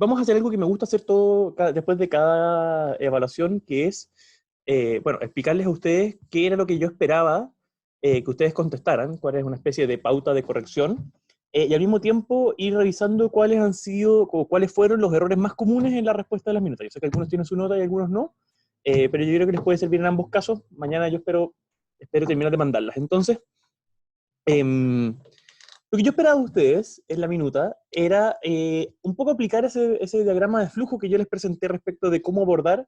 vamos a hacer algo que me gusta hacer después de cada evaluación, que es, bueno, explicarles a ustedes qué era lo que yo esperaba que ustedes contestaran, cuál es una especie de pauta de corrección, y al mismo tiempo ir revisando cuáles han sido, o cuáles fueron los errores más comunes en la respuesta de las minutas. Yo sé que algunos tienen su nota y algunos no, pero yo creo que les puede servir en ambos casos. Mañana yo espero terminar de mandarlas. Entonces, lo que yo esperaba de ustedes en la minuta era un poco aplicar ese diagrama de flujo que yo les presenté respecto de cómo abordar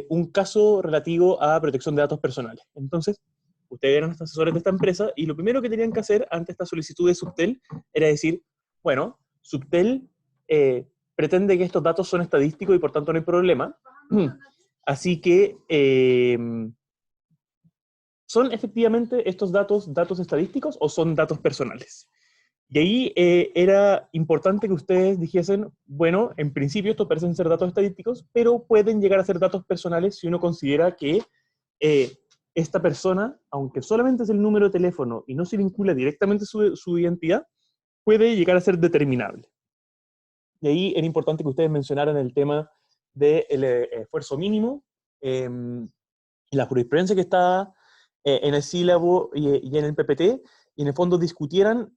un caso relativo a protección de datos personales. Entonces, ustedes eran los asesores de esta empresa y lo primero que tenían que hacer ante esta solicitud de Subtel era decir, bueno, Subtel pretende que estos datos son estadísticos y por tanto no hay problema. Así que, ¿son efectivamente estos datos estadísticos o son datos personales? Y ahí era importante que ustedes dijesen, bueno, en principio estos parecen ser datos estadísticos, pero pueden llegar a ser datos personales si uno considera que esta persona, aunque solamente es el número de teléfono y no se vincula directamente su identidad, puede llegar a ser determinable. Y ahí era importante que ustedes mencionaran el tema del esfuerzo mínimo, la jurisprudencia que está en el sílabo y en el PPT, y en el fondo discutieran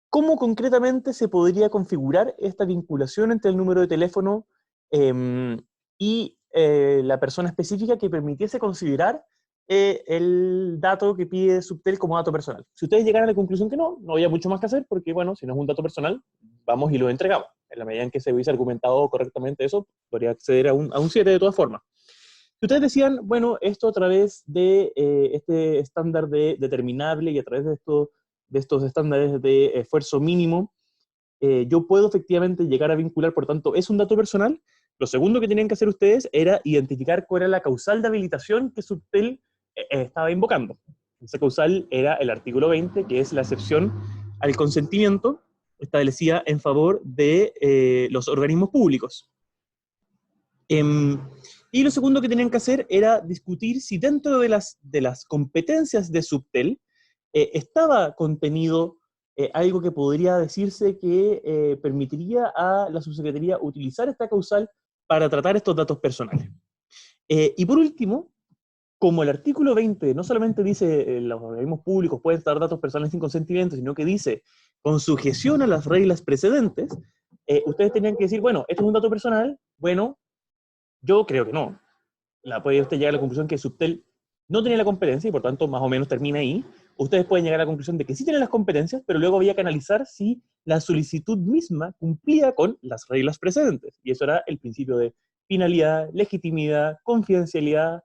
cómo concretamente se podría configurar esta vinculación entre el número de teléfono y la persona específica que permitiese considerar el dato que pide Subtel como dato personal. Si ustedes llegaran a la conclusión que no había mucho más que hacer, porque bueno, si no es un dato personal, vamos y lo entregamos. En la medida en que se hubiese argumentado correctamente eso, podría acceder a un 7 de todas formas. Si ustedes decían, bueno, esto a través de este estándar de determinable y a través de estos estándares de esfuerzo mínimo, yo puedo efectivamente llegar a vincular, por tanto, es un dato personal. Lo segundo que tenían que hacer ustedes era identificar cuál era la causal de habilitación que Subtel estaba invocando. Esa causal era el artículo 20, que es la excepción al consentimiento establecida en favor de los organismos públicos. Y lo segundo que tenían que hacer era discutir si dentro de las competencias de Subtel estaba contenido algo que podría decirse que permitiría a la subsecretaría utilizar esta causal para tratar estos datos personales. Y por último, como el artículo 20 no solamente dice los organismos públicos pueden tratar datos personales sin consentimiento, sino que dice con sujeción a las reglas precedentes, ustedes tenían que decir, bueno, esto es un dato personal, bueno, yo creo que no. Puede usted llegar a la conclusión que Subtel no tenía la competencia y por tanto más o menos termina ahí. Ustedes pueden llegar a la conclusión de que sí tienen las competencias, pero luego había que analizar si la solicitud misma cumplía con las reglas precedentes. Y eso era el principio de finalidad, legitimidad, confidencialidad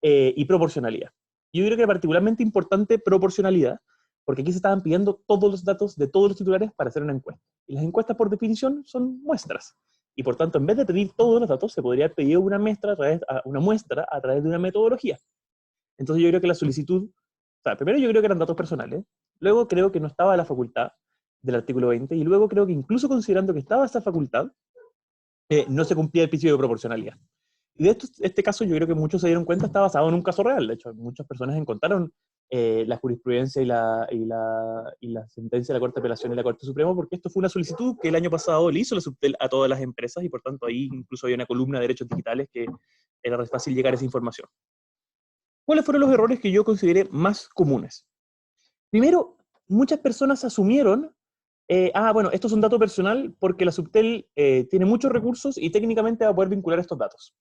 y proporcionalidad. Yo creo que era particularmente importante proporcionalidad, porque aquí se estaban pidiendo todos los datos de todos los titulares para hacer una encuesta. Y las encuestas, por definición, son muestras. Y por tanto, en vez de pedir todos los datos, se podría pedir una muestra a través de una metodología. Entonces yo creo que la solicitud, o sea, primero yo creo que eran datos personales, luego creo que no estaba la facultad del artículo 20, y luego creo que incluso considerando que estaba esa facultad, no se cumplía el principio de proporcionalidad. Y de este caso yo creo que muchos se dieron cuenta, está basado en un caso real. De hecho, muchas personas encontraron la jurisprudencia y la sentencia de la Corte de Apelación y la Corte Suprema, porque esto fue una solicitud que el año pasado le hizo la Subtel a todas las empresas, y por tanto ahí incluso había una columna de derechos digitales que era fácil llegar a esa información. ¿Cuáles fueron los errores que yo consideré más comunes? Primero, muchas personas asumieron, bueno, esto es un dato personal porque la Subtel tiene muchos recursos y técnicamente va a poder vincular estos datos.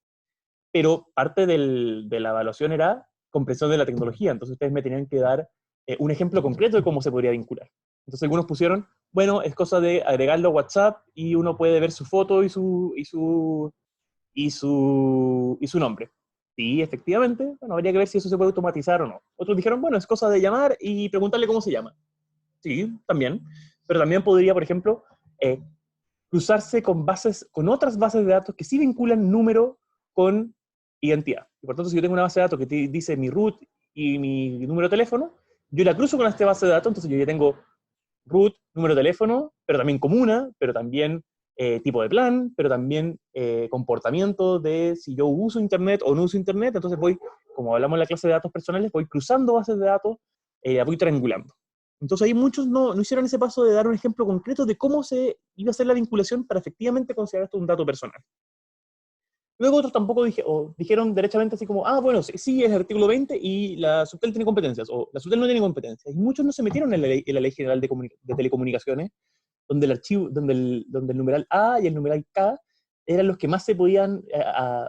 Pero parte de la evaluación era comprensión de la tecnología, entonces ustedes me tenían que dar un ejemplo concreto de cómo se podría vincular. Entonces algunos pusieron, bueno, es cosa de agregarlo a WhatsApp y uno puede ver su foto y su nombre. Sí, efectivamente, bueno, habría que ver si eso se puede automatizar o no. Otros dijeron, bueno, es cosa de llamar y preguntarle cómo se llama. Sí, también. Pero también podría, por ejemplo, cruzarse con otras bases de datos que sí vinculan número con identidad. Y por tanto, si yo tengo una base de datos que dice mi root y mi número de teléfono, yo la cruzo con esta base de datos, entonces yo ya tengo root, número de teléfono, pero también comuna, pero también tipo de plan, pero también comportamiento de si yo uso Internet o no uso Internet. Entonces voy, como hablamos en la clase de datos personales, voy cruzando bases de datos, voy triangulando. Entonces ahí muchos no hicieron ese paso de dar un ejemplo concreto de cómo se iba a hacer la vinculación para efectivamente considerar esto un dato personal. Luego otros tampoco dijeron derechamente así como, ah, bueno, sí, sí, es el artículo 20 y la Subtel tiene competencias, o la Subtel no tiene competencias. Y muchos no se metieron en la Ley General de Telecomunicaciones, donde el archivo, donde el numeral A y el numeral K eran los que más se podían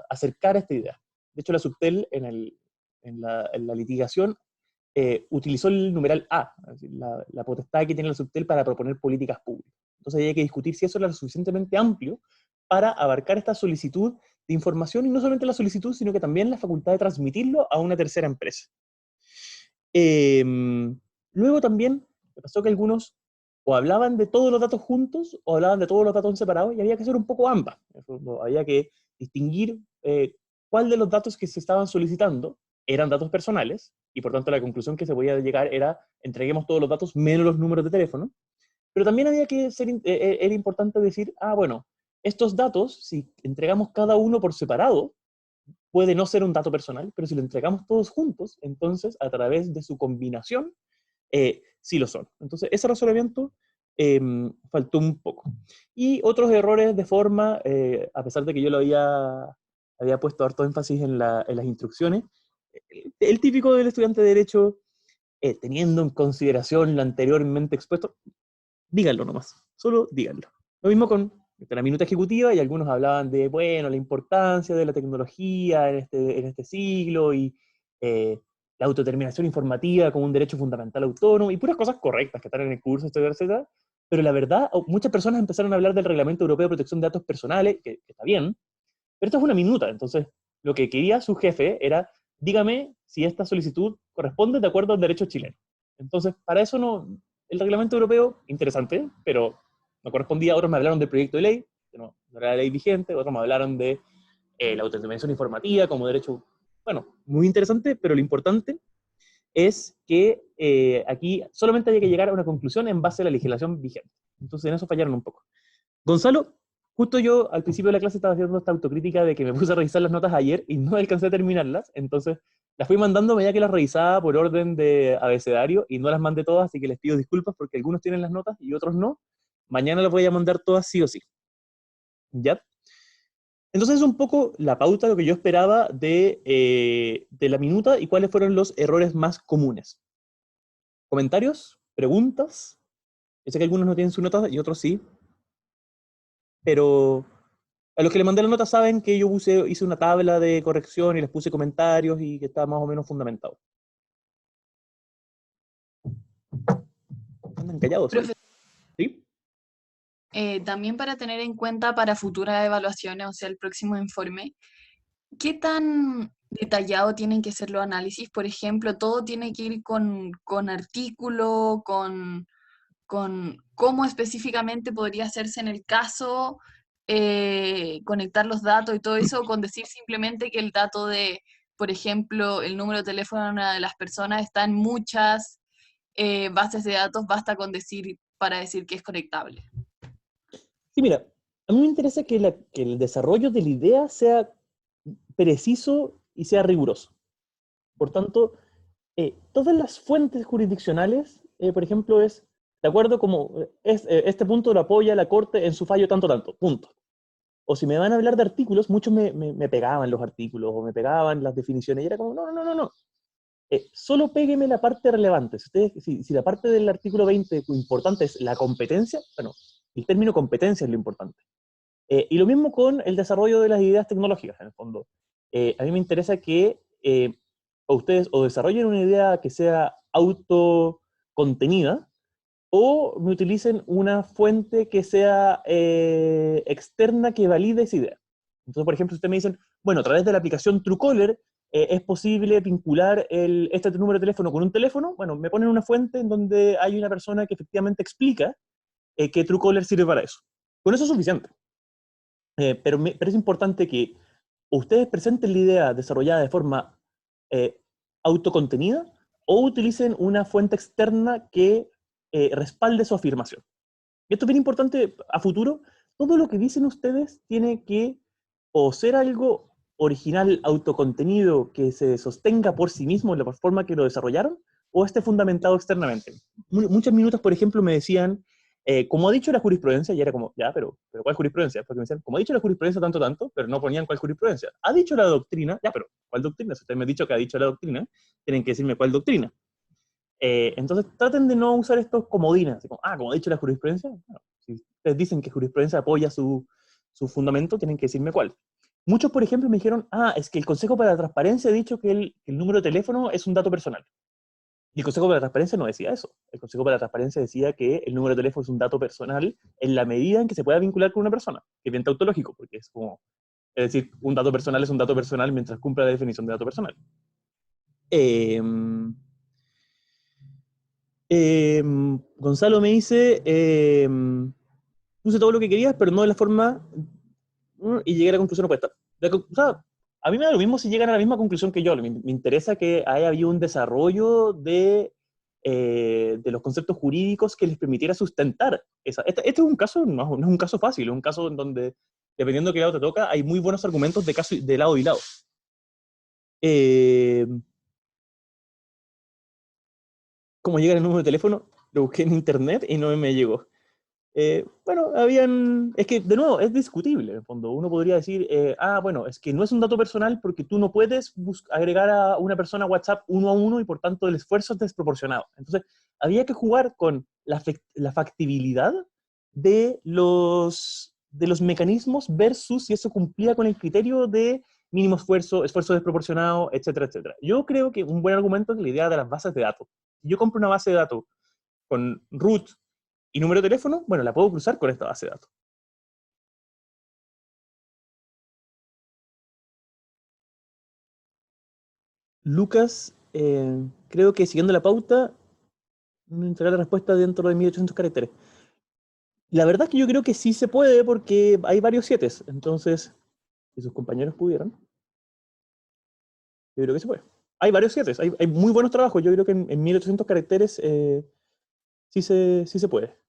acercar a esta idea. De hecho, la Subtel en la litigación utilizó el numeral A, es decir, la potestad que tiene la Subtel para proponer políticas públicas. Entonces había que discutir si eso era lo suficientemente amplio para abarcar esta solicitud de información, y no solamente la solicitud, sino que también la facultad de transmitirlo a una tercera empresa. Eh, Luego también me pasó que algunos o hablaban de todos los datos juntos o hablaban de todos los datos en separado, y había que hacer un poco ambas. Había que distinguir cuál de los datos que se estaban solicitando eran datos personales, y por tanto la conclusión que se podía llegar era entreguemos todos los datos menos los números de teléfono, pero también había que era importante decir, ah, bueno, estos datos, si entregamos cada uno por separado, puede no ser un dato personal, pero si lo entregamos todos juntos, entonces a través de su combinación, sí lo son. Entonces ese razonamiento faltó un poco. Y otros errores de forma, a pesar de que yo lo había puesto harto énfasis en las instrucciones, el típico del estudiante de Derecho, teniendo en consideración lo anteriormente expuesto, díganlo nomás, solo díganlo. Lo mismo con la minuta ejecutiva, y algunos hablaban de, bueno, la importancia de la tecnología en este siglo, y la autodeterminación informativa como un derecho fundamental autónomo, y puras cosas correctas que están en el curso, etcétera, etcétera. Pero la verdad, muchas personas empezaron a hablar del Reglamento Europeo de Protección de Datos Personales, que está bien, pero esto es una minuta. Entonces lo que quería su jefe era, dígame si esta solicitud corresponde de acuerdo al derecho chileno. Entonces, para eso no, el reglamento europeo, interesante, pero no correspondía. Otros me hablaron del proyecto de ley, que no era la ley vigente. Otros me hablaron de la autodeterminación informativa como derecho, bueno, muy interesante, pero lo importante es que aquí solamente había que llegar a una conclusión en base a la legislación vigente. Entonces en eso fallaron un poco. Gonzalo, justo yo al principio de la clase estaba haciendo esta autocrítica de que me puse a revisar las notas ayer y no alcancé a terminarlas, entonces las fui mandando a medida que las revisaba por orden de abecedario, y no las mandé todas, así que les pido disculpas porque algunos tienen las notas y otros no. Mañana las voy a mandar todas sí o sí. ¿Ya? Entonces es un poco la pauta, lo que yo esperaba de la minuta, y cuáles fueron los errores más comunes. ¿Comentarios? ¿Preguntas? Yo sé que algunos no tienen su nota y otros sí, pero a los que le mandé la nota saben que yo hice una tabla de corrección y les puse comentarios y que está más o menos fundamentado. Andan callados hoy. Profe, ¿Sí? también para tener en cuenta para futuras evaluaciones, o sea, el próximo informe, ¿qué tan detallado tienen que ser los análisis? Por ejemplo, todo tiene que ir con artículo, con cómo específicamente podría hacerse en el caso, conectar los datos y todo eso, o con decir simplemente que el dato de, por ejemplo, el número de teléfono de una de las personas está en muchas bases de datos, basta con decir para decir que es conectable. Sí, mira, a mí me interesa que el desarrollo de la idea sea preciso y sea riguroso. Por tanto, todas las fuentes jurisdiccionales, por ejemplo, es de acuerdo como este punto lo apoya la Corte en su fallo tanto, tanto, punto. O si me van a hablar de artículos, muchos me pegaban los artículos o me pegaban las definiciones, y era como, no, no, no, no. Solo pégueme la parte relevante. Si la parte del artículo 20 lo importante es la competencia, bueno, el término competencia es lo importante. Y lo mismo con el desarrollo de las ideas tecnológicas, en el fondo. A mí me interesa que ustedes o desarrollen una idea que sea autocontenida, o me utilicen una fuente que sea externa que valide esa idea. Entonces, por ejemplo, si ustedes me dicen, bueno, a través de la aplicación Truecaller es posible vincular este número de teléfono con un teléfono, bueno, me ponen una fuente en donde hay una persona que efectivamente explica que Truecaller sirve para eso. Con eso es suficiente. Pero es importante que ustedes presenten la idea desarrollada de forma eh, autocontenida, o utilicen una fuente externa que respalde su afirmación. Y esto es bien importante a futuro. Todo lo que dicen ustedes tiene que o ser algo original, autocontenido, que se sostenga por sí mismo en la forma que lo desarrollaron, o esté fundamentado externamente. Muchas minutos, por ejemplo, me decían, como ha dicho la jurisprudencia, y era como, ya, pero ¿cuál jurisprudencia? Porque me decían, como ha dicho la jurisprudencia tanto, pero no ponían cuál jurisprudencia. Ha dicho la doctrina, ya, pero ¿cuál doctrina? Si ustedes me han dicho que ha dicho la doctrina, tienen que decirme cuál doctrina. Entonces traten de no usar estos comodines, así como, como ha dicho la jurisprudencia. Bueno, si ustedes dicen que jurisprudencia apoya su fundamento, tienen que decirme cuál. Muchos, por ejemplo, me dijeron, es que el Consejo para la Transparencia ha dicho que el número de teléfono es un dato personal. Y el Consejo para la Transparencia no decía eso. El Consejo para la Transparencia decía que el número de teléfono es un dato personal en la medida en que se pueda vincular con una persona, que es bien tautológico, porque es como, es decir, un dato personal es un dato personal mientras cumpla la definición de dato personal. Eh, Gonzalo me dice, puse todo lo que querías, pero no de la forma, y llegué a la conclusión opuesta. O sea, a mí me da lo mismo si llegan a la misma conclusión que yo. Me interesa que haya habido un desarrollo de los conceptos jurídicos que les permitiera sustentar esa. Este es un caso, no es un caso fácil, es un caso en donde, dependiendo de qué lado te toca, hay muy buenos argumentos de lado y lado. Eh, ¿Cómo llega el número de teléfono? Lo busqué en internet y no me llegó. Bueno, es que de nuevo es discutible, en el fondo. Uno podría decir, bueno, es que no es un dato personal porque tú no puedes agregar a una persona a WhatsApp uno a uno y por tanto el esfuerzo es desproporcionado. Entonces, había que jugar con la factibilidad de los mecanismos versus si eso cumplía con el criterio de mínimo esfuerzo, esfuerzo desproporcionado, etcétera, etcétera. Yo creo que un buen argumento es la idea de las bases de datos. Si yo compro una base de datos con root y número de teléfono, bueno, la puedo cruzar con esta base de datos. Lucas, creo que siguiendo la pauta, me entregar la respuesta dentro de 1800 caracteres. La verdad es que yo creo que sí se puede porque hay varios 7, entonces, si sus compañeros pudieran, yo creo que se puede. Hay varios 7, hay muy buenos trabajos, yo creo que en 1800 caracteres sí se puede.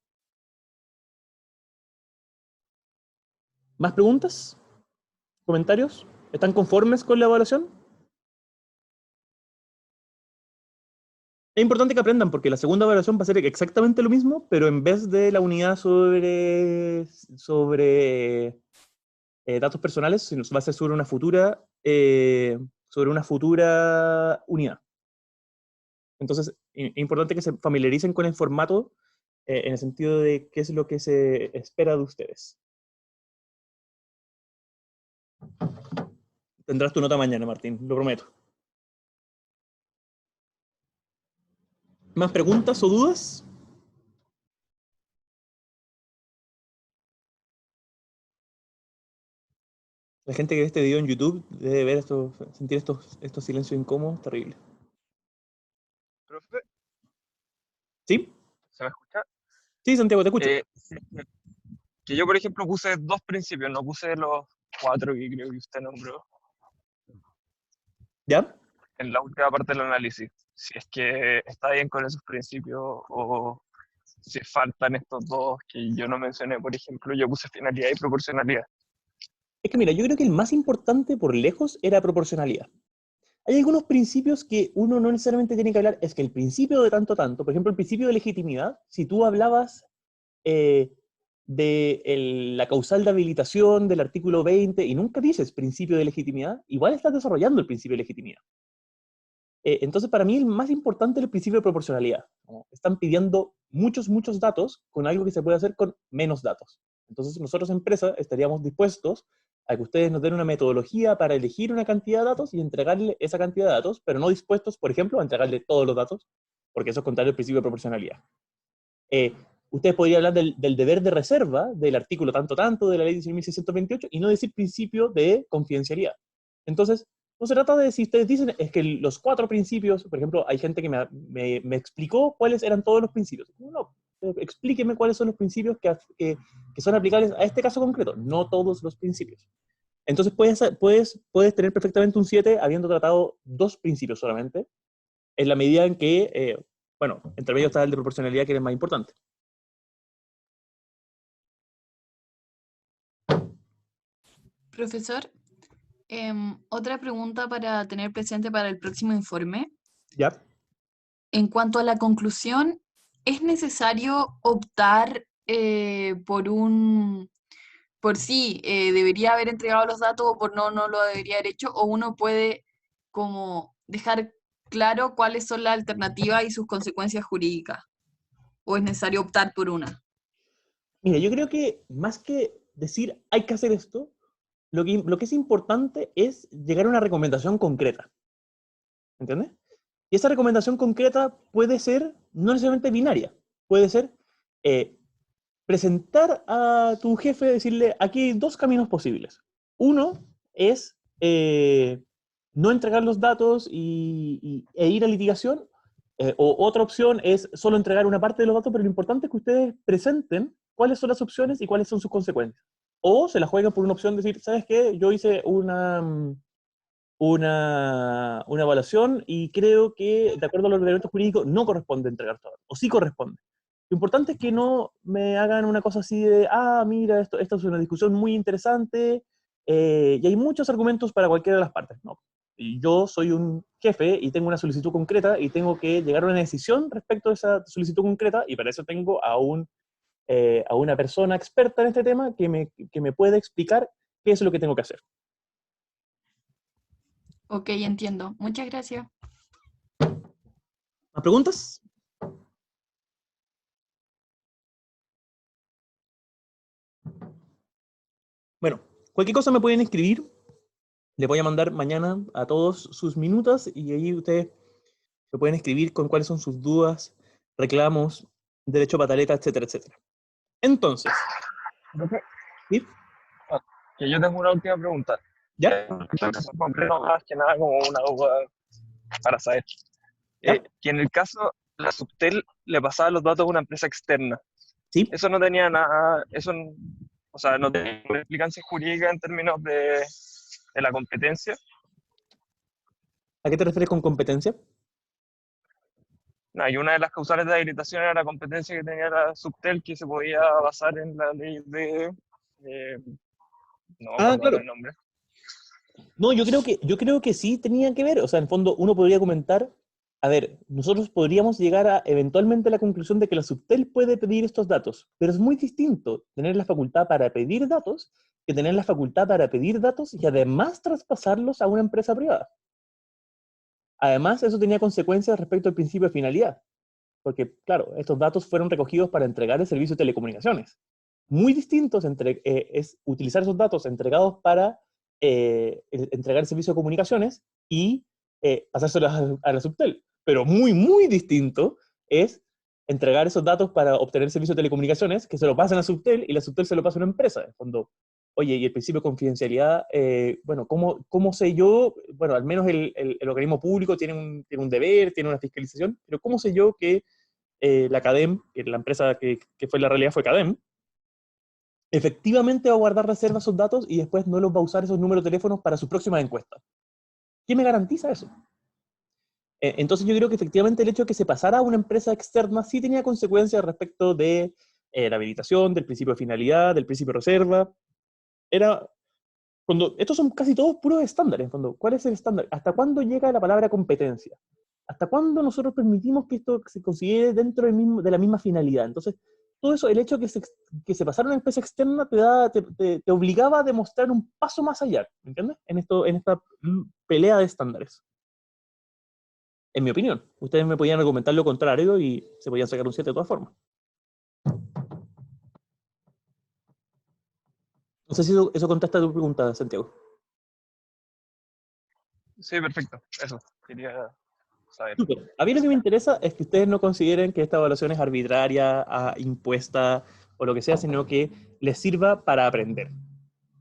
¿Más preguntas? ¿Comentarios? ¿Están conformes con la evaluación? Es importante que aprendan porque la segunda evaluación va a ser exactamente lo mismo, pero en vez de la unidad sobre datos personales, va a ser sobre una futura unidad. Entonces, es importante que se familiaricen con el formato en el sentido de qué es lo que se espera de ustedes. Tendrás tu nota mañana, Martín, lo prometo. ¿Más preguntas o dudas? La gente que ve este video en YouTube debe ver sentir estos silencios incómodos, terrible. Profe, ¿Sí? ¿se me escucha? Sí, Santiago, te escucho. Sí, que yo, por ejemplo, puse 2 principios, no puse los 4 que creo que usted nombró ¿Ya? en la última parte del análisis. Si es que está bien con esos principios o si faltan estos dos que yo no mencioné, por ejemplo, yo puse finalidad y proporcionalidad. Es que mira, yo creo que el más importante por lejos era proporcionalidad. Hay algunos principios que uno no necesariamente tiene que hablar, es que el principio de tanto, por ejemplo, el principio de legitimidad, si tú hablabas de la causal de habilitación del artículo 20 y nunca dices principio de legitimidad, igual estás desarrollando el principio de legitimidad. Entonces, para mí el más importante es el principio de proporcionalidad. ¿No? Están pidiendo muchos datos con algo que se puede hacer con menos datos. Entonces, nosotros, empresa, estaríamos dispuestos a que ustedes nos den una metodología para elegir una cantidad de datos y entregarle esa cantidad de datos, pero no dispuestos, por ejemplo, a entregarle todos los datos, porque eso es contrario al principio de proporcionalidad. Eh, Ustedes podrían hablar del deber de reserva del artículo tanto de la ley 19.628 y no decir principio de confidencialidad. Entonces, no se trata de si ustedes dicen, es que los 4 principios, por ejemplo, hay gente que me explicó cuáles eran todos los principios. No, explíqueme cuáles son los principios que son aplicables a este caso concreto, no todos los principios. Entonces puedes tener perfectamente un 7 habiendo tratado 2 principios solamente, en la medida en que, entre medio está el de proporcionalidad que es el más importante. Profesor, otra pregunta para tener presente para el próximo informe. ¿Ya? en cuanto a la conclusión, ¿es necesario optar por sí, debería haber entregado los datos o por no, no lo debería haber hecho? ¿O uno puede como dejar claro cuáles son las alternativas y sus consecuencias jurídicas? ¿O es necesario optar por una? Mira, yo creo que más que decir hay que hacer esto, lo que es importante es llegar a una recomendación concreta. ¿Entiendes? Y esa recomendación concreta puede ser no necesariamente binaria, puede ser eh, presentar a tu jefe, decirle, aquí hay dos caminos posibles. Uno es no entregar los datos e ir a litigación, o otra opción es solo entregar una parte de los datos, pero lo importante es que ustedes presenten cuáles son las opciones y cuáles son sus consecuencias. O se la juegan por una opción de decir, ¿sabes qué? Yo hice una evaluación y creo que, de acuerdo a los ordenamientos jurídicos, no corresponde entregar todo, o sí corresponde. Lo importante es que no me hagan una cosa así de, mira, esto es una discusión muy interesante y hay muchos argumentos para cualquiera de las partes. No. Y yo soy un jefe y tengo una solicitud concreta y tengo que llegar a una decisión respecto a esa solicitud concreta y para eso tengo a una persona experta en este tema que me puede explicar qué es lo que tengo que hacer. Ok, entiendo. Muchas gracias. ¿Más preguntas? Bueno, cualquier cosa me pueden escribir. Les voy a mandar mañana a todos sus minutas y ahí ustedes me pueden escribir con cuáles son sus dudas, reclamos, derecho a pataleta, etcétera, etcétera. Entonces, Profe, ¿sí? que yo tengo una última pregunta. ¿Ya? Más que nada como una duda para saber. ¿Ya? Que en el caso, la Subtel le pasaba los datos a una empresa externa. ¿Sí? Eso no tenía nada, o sea, no tenía ninguna explicancia jurídica en términos de la competencia. ¿A qué te refieres con competencia? No, y una de las causales de habilitación era la competencia que tenía la Subtel, que se podía basar en la ley eh, no me acuerdo ahora Claro. el nombre. No, yo creo que sí tenía que ver. O sea, en el fondo uno podría comentar, a ver, nosotros podríamos llegar a eventualmente a la conclusión de que la Subtel puede pedir estos datos, pero es muy distinto tener la facultad para pedir datos que tener la facultad para pedir datos y además traspasarlos a una empresa privada. Además, eso tenía consecuencias respecto al principio de finalidad, porque, claro, estos datos fueron recogidos para entregar el servicio de telecomunicaciones. Muy distintos es utilizar esos datos entregados para entregar el servicio de comunicaciones y pasárselos a la Subtel. Pero muy, muy distinto es entregar esos datos para obtener el servicio de telecomunicaciones, que se lo pasan a Subtel y la Subtel se lo pasa a una empresa. En fondo, oye, y el principio de confidencialidad, bueno, ¿cómo sé yo? Bueno, al menos el organismo público tiene un deber, tiene una fiscalización, pero ¿cómo sé yo que la CADEM, que la empresa que fue la realidad fue CADEM, efectivamente va a guardar reservas esos datos y después no los va a usar esos números de teléfonos para sus próximas encuestas? ¿Quién me garantiza eso? Entonces yo creo que efectivamente el hecho de que se pasara a una empresa externa sí tenía consecuencias respecto de la habilitación, del principio de finalidad, del principio de reserva. Era, estos son casi todos puros estándares. ¿Cuál es el estándar? ¿Hasta cuándo llega la palabra competencia? ¿Hasta cuándo nosotros permitimos que esto se considere dentro de la misma finalidad? Entonces, todo eso, el hecho de que se pasara a una empresa externa te obligaba a demostrar un paso más allá, ¿me entiendes? En esta pelea de estándares. En mi opinión. Ustedes me podían argumentar lo contrario y se podían sacar un 7 de todas formas. No sé si eso contesta tu pregunta, Santiago. Sí, perfecto. Eso, quería saber. Súper. A mí lo que me interesa es que ustedes no consideren que esta evaluación es arbitraria, impuesta o lo que sea, sino que les sirva para aprender.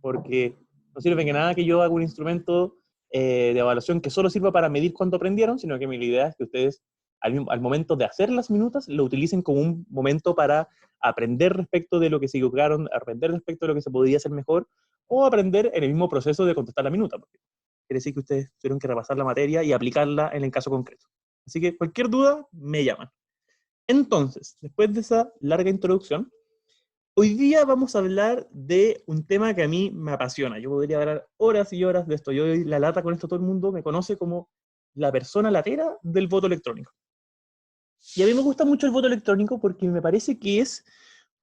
Porque no sirve que nada que yo haga un instrumento de evaluación que solo sirva para medir cuánto aprendieron, sino que mi idea es que ustedes al momento de hacer las minutas lo utilicen como un momento para aprender respecto de lo que se equivocaron, aprender respecto de lo que se podría hacer mejor, o aprender en el mismo proceso de contestar la minuta. Porque quiere decir que ustedes tuvieron que repasar la materia y aplicarla en el caso concreto. Así que cualquier duda, me llaman. Entonces, después de esa larga introducción, hoy día vamos a hablar de un tema que a mí me apasiona. Yo podría hablar horas y horas de esto. Yo doy la lata con esto, todo el mundo me conoce como la persona latera del voto electrónico. Y a mí me gusta mucho el voto electrónico porque me parece que es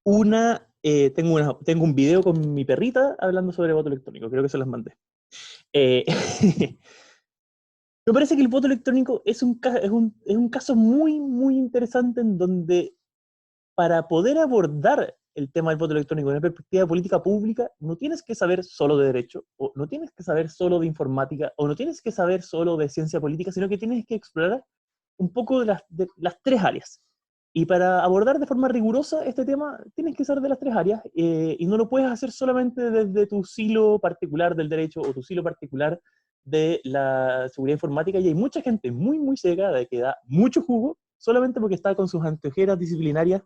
tengo un video con mi perrita hablando sobre el voto electrónico, creo que se las mandé. Eh, Me parece que el voto electrónico es un caso muy, muy interesante en donde para poder abordar el tema del voto electrónico en una perspectiva de política pública, no tienes que saber solo de derecho, o no tienes que saber solo de informática, o no tienes que saber solo de ciencia política, sino que tienes que explorar un poco de las tres áreas. Y para abordar de forma rigurosa este tema, tienes que ser de las tres áreas, y no lo puedes hacer solamente desde tu silo particular del derecho o tu silo particular de la seguridad informática, y hay mucha gente muy, muy ciega de que da mucho jugo solamente porque está con sus anteojeras disciplinarias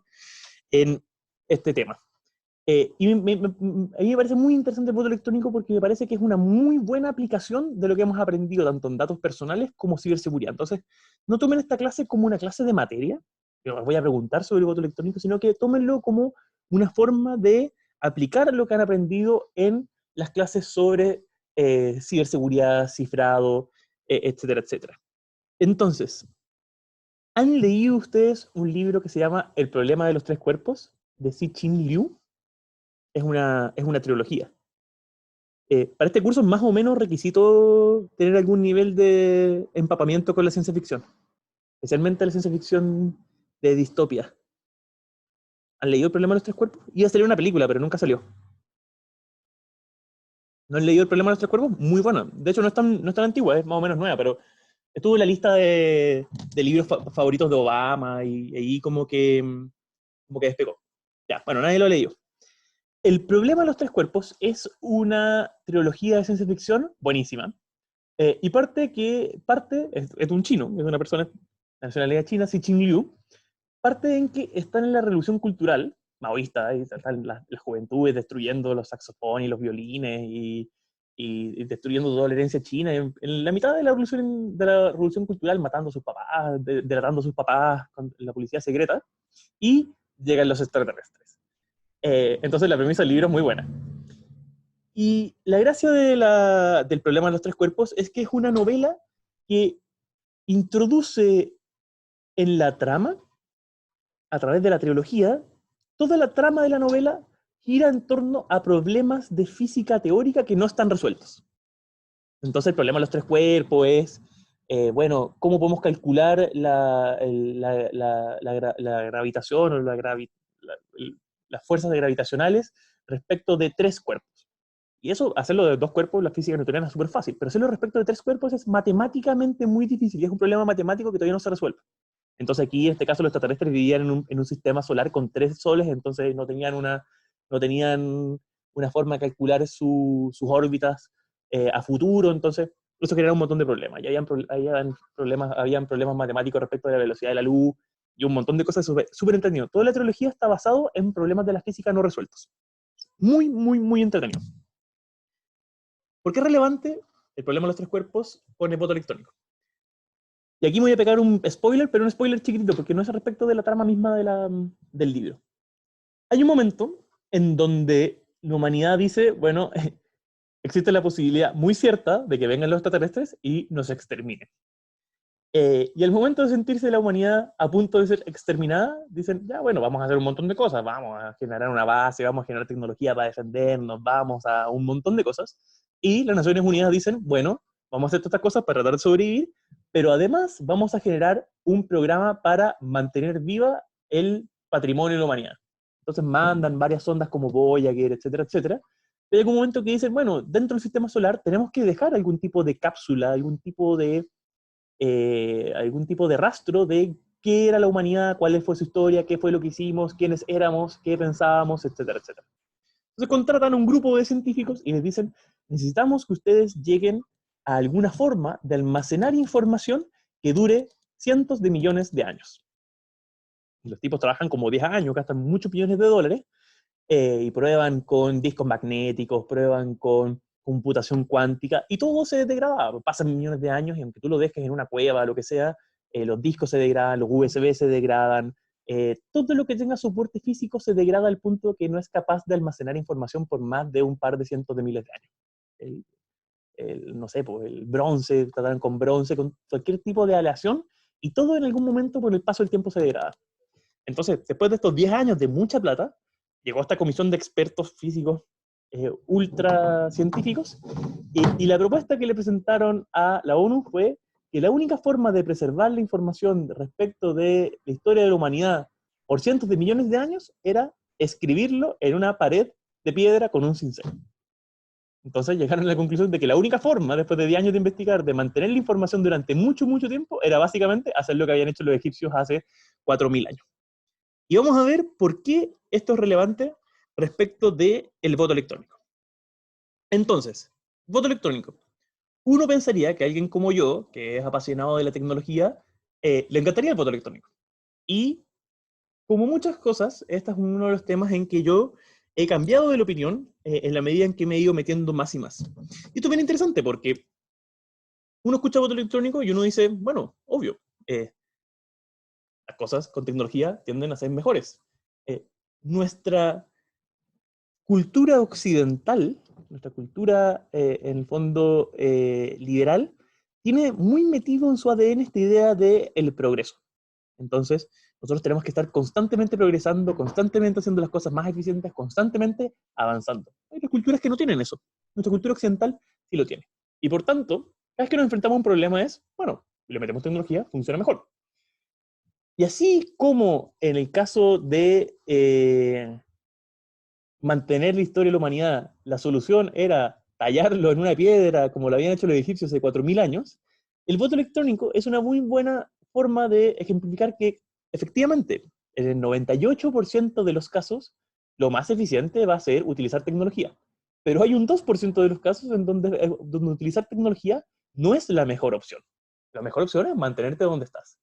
en este tema. A mí me parece muy interesante el voto electrónico porque me parece que es una muy buena aplicación de lo que hemos aprendido tanto en datos personales como ciberseguridad. Entonces, no tomen esta clase como una clase de materia, yo os voy a preguntar sobre el voto electrónico, sino que tómenlo como una forma de aplicar lo que han aprendido en las clases sobre ciberseguridad, cifrado, etcétera, etcétera. Entonces, ¿han leído ustedes un libro que se llama El problema de los tres cuerpos, de Cixin Liu? Es una trilogía. Para este curso es más o menos requisito tener algún nivel de empapamiento con la ciencia ficción, especialmente la ciencia ficción de distopia. ¿Han leído El problema de los tres cuerpos? Iba a salir una película, pero nunca salió. ¿No han leído El problema de los tres cuerpos? Muy buena. De hecho, no es tan antigua, es más o menos nueva, pero estuvo en la lista de libros favoritos de Obama y ahí como que despegó. Ya, bueno, nadie lo ha leído. El problema de los tres cuerpos es una trilogía de ciencia ficción buenísima. Y es un chino, es una persona de nacionalidad china, Cixin Liu, parte en que están en la revolución cultural maoísta, y están las juventudes destruyendo los saxofones y los violines y destruyendo toda la herencia china. En la mitad de la revolución cultural, matando a sus papás, delatando a sus papás con la policía secreta, y llegan los extraterrestres. Entonces la premisa del libro es muy buena. Y la gracia del problema de los tres cuerpos es que es una novela que introduce en la trama, a través de la trilogía, toda la trama de la novela gira en torno a problemas de física teórica que no están resueltos. Entonces el problema de los tres cuerpos es, bueno, ¿cómo podemos calcular la gravitación o las fuerzas gravitacionales respecto de tres cuerpos? Y eso, hacerlo de dos cuerpos, la física newtoniana es súper fácil, pero hacerlo respecto de tres cuerpos es matemáticamente muy difícil y es un problema matemático que todavía no se resuelve. Entonces aquí, en este caso, los extraterrestres vivían en un sistema solar con tres soles, entonces no tenían una forma de calcular sus órbitas a futuro, entonces eso genera un montón de problemas. Y habían problemas matemáticos respecto de la velocidad de la luz y un montón de cosas súper entretenido. Toda la trilogía está basado en problemas de la física no resueltos. Muy, muy, muy entretenido. ¿Por qué es relevante el problema de los tres cuerpos con el voto electrónico? Y aquí me voy a pegar un spoiler, pero un spoiler chiquitito, porque no es respecto de la trama misma del libro. Hay un momento en donde la humanidad dice, bueno, existe la posibilidad muy cierta de que vengan los extraterrestres y nos exterminen. Y al momento de sentirse la humanidad a punto de ser exterminada, dicen, ya bueno, vamos a hacer un montón de cosas, vamos a generar una base, vamos a generar tecnología para defendernos, vamos a un montón de cosas. Y las Naciones Unidas dicen, bueno, vamos a hacer todas estas cosas para tratar de sobrevivir, pero además vamos a generar un programa para mantener viva el patrimonio de la humanidad. Entonces mandan varias sondas como Voyager, etcétera, etcétera. Pero hay un momento que dicen, bueno, dentro del sistema solar tenemos que dejar algún tipo de cápsula, algún tipo de rastro de qué era la humanidad, cuál fue su historia, qué fue lo que hicimos, quiénes éramos, qué pensábamos, etcétera, etcétera. Entonces contratan a un grupo de científicos y les dicen, necesitamos que ustedes lleguen a alguna forma de almacenar información que dure cientos de millones de años. Y los tipos trabajan como 10 años, gastan muchos millones de dólares, y prueban con discos magnéticos, prueban con computación cuántica, y todo se degrada. Pasan millones de años y aunque tú lo dejes en una cueva, lo que sea, los discos se degradan, los USB se degradan, todo lo que tenga soporte físico se degrada al punto que no es capaz de almacenar información por más de un par de cientos de miles de años. No sé, pues el bronce, trataron con bronce, con cualquier tipo de aleación, y todo en algún momento por el paso del tiempo se degrada. Entonces, después de estos 10 años de mucha plata, llegó esta comisión de expertos físicos ultra científicos, y la propuesta que le presentaron a la ONU fue que la única forma de preservar la información respecto de la historia de la humanidad por cientos de millones de años era escribirlo en una pared de piedra con un cincel. Entonces llegaron a la conclusión de que la única forma, después de 10 años de investigar, de mantener la información durante mucho, mucho tiempo, era básicamente hacer lo que habían hecho los egipcios hace 4000 años. Y vamos a ver por qué esto es relevante respecto del voto electrónico. Entonces, voto electrónico. Uno pensaría que alguien como yo, que es apasionado de la tecnología, le encantaría el voto electrónico. Y como muchas cosas, este es uno de los temas en que yo he cambiado de la opinión en la medida en que me he ido metiendo más y más. Y esto es bien interesante porque uno escucha voto electrónico y uno dice, bueno, obvio, las cosas con tecnología tienden a ser mejores. Nuestra cultura occidental, nuestra cultura en el fondo liberal, tiene muy metido en su ADN esta idea del progreso. Entonces, nosotros tenemos que estar constantemente progresando, constantemente haciendo las cosas más eficientes, constantemente avanzando. Hay culturas que no tienen eso. Nuestra cultura occidental sí lo tiene. Y por tanto, cada vez que nos enfrentamos a un problema es, bueno, le metemos tecnología, funciona mejor. Y así como en el caso de mantener la historia de la humanidad, la solución era tallarlo en una piedra, como lo habían hecho los egipcios hace 4000 años, el voto electrónico es una muy buena forma de ejemplificar que, efectivamente, en el 98% de los casos, lo más eficiente va a ser utilizar tecnología. Pero hay un 2% de los casos en donde utilizar tecnología no es la mejor opción. La mejor opción es mantenerte donde estás.